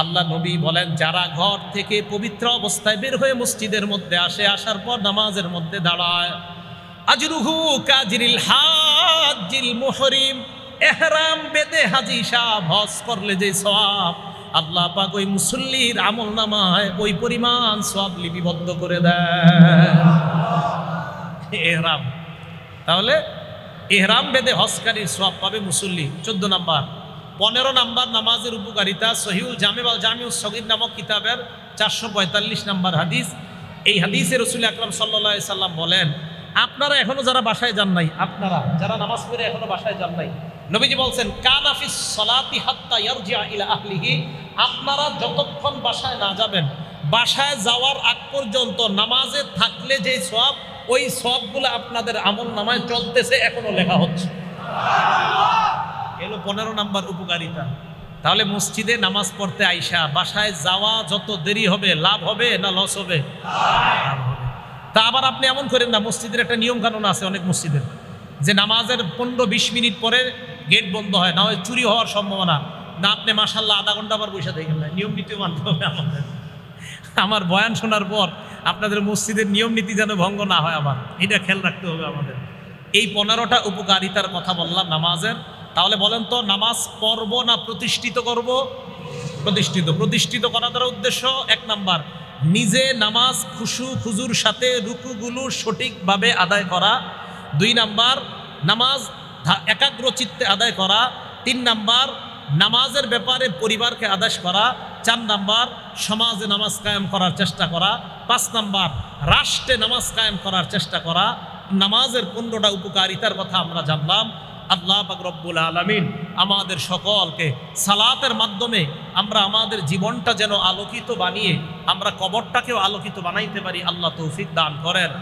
আল্লাহ নবী বলেন, যারা ঘর থেকে পবিত্র অবস্থায় বের হয়ে মসজিদের মধ্যে আসে, আসার পর নামাজের মধ্যে দাঁড়ায়, আজরুহু কাজরিল হাজ্জিল মুহরিম, ইহরাম বেঁধে হাজী সাহেব হজ করলে যে সওয়াব, আল্লাহ পাক ওই মুসল্লির আমলনামায় ওই পরিমাণ সওয়াব লিপিবদ্ধ করে দেন। ইহরাম, তাহলে ইহরাম বেঁধে হজকারীর সওয়াব পাবে মুসল্লি। 14 নাম্বার। 15 নাম্বার নামাজের উপকারিতা, সহিহুল জামে ওয়াল জামিউস সগীর নামক কিতাবের 445 নাম্বার হাদিস। এই হাদিসে রাসূল আকরাম সাল্লাল্লাহু আলাইহি সাল্লাম বলেন, আপনারা এখনো যারা বাসায় যান নাই, আপনারা যারা নামাজ পড়ে এখনো বাসায় যান নাই, নবীজি বলছেন, কানা ফিস সালাতি হাত্তা ইয়ারজিআ ইলা আহলিহি, আপনারা যতক্ষণ বাসায় না যাবেন, বাসায় যাওয়ার আগ পর্যন্ত নামাজে থাকলে যে সওয়াব, ওই সওয়াবগুলো আপনাদের আমলনামায় চলতেছে, এখনো লেখা হচ্ছে। এলো 15 নাম্বার উপকারিতা। তাহলে মসজিদে নামাজ পড়তে আইসা বাসায় যাওয়া যত দেরি হবে, লাভ হবে না লস হবে? লাভ হবে। তা আবার আপনি এমন করেন না, মসজিদের একটা নিয়ম কানুন আছে অনেক মসজিদের, যে নামাজের 15-20 মিনিট পরে গেট বন্ধ হয়, না হয় চুরি হওয়ার সম্ভাবনা, না আপনি মাশাআল্লাহ আধা ঘন্টা আবার বসে থাকেন না। নিয়ম নীতি মানতে হবে আমাদের। আমার বয়ান শোনার পর আপনাদের মসজিদের নিয়ম নীতি যেন ভঙ্গ না হয়, আবার এটা খেয়াল রাখতে হবে আমাদের। এই 15টা উপকারিতার কথা বললাম নামাজের। তাহলে বলেন তো, নামাজ পড়ব না প্রতিষ্ঠিত করব? প্রতিষ্ঠিত। প্রতিষ্ঠিত করা দ্বারা উদ্দেশ্য, 1 নাম্বার, নিজে নামাজ খুশু খুজুর সাথে রুকুগুলো সঠিকভাবে আদায় করা। 2 নাম্বার, নামাজ একাগ্র চিত্তে আদায় করা। 3 নাম্বার, নামাজের ব্যাপারে পরিবারকে আদেশ করা। 4 নাম্বার, সমাজে নামাজ কায়েম করার চেষ্টা করা। 5 নাম্বার, রাষ্ট্রে নামাজ কায়েম করার চেষ্টা করা। নামাজের 15টা উপকারিতার কথা আমরা জানলাম। আল্লাহ পাক রব্বুল আলামিন আমাদের সকলকে সালাতের মাধ্যমে আমরা আমাদের জীবনটা যেন আলোকিত বানিয়ে আমরা কবরটাকেও আলোকিত বানাইতে পারি, আল্লাহ তৌফিক দান করেন।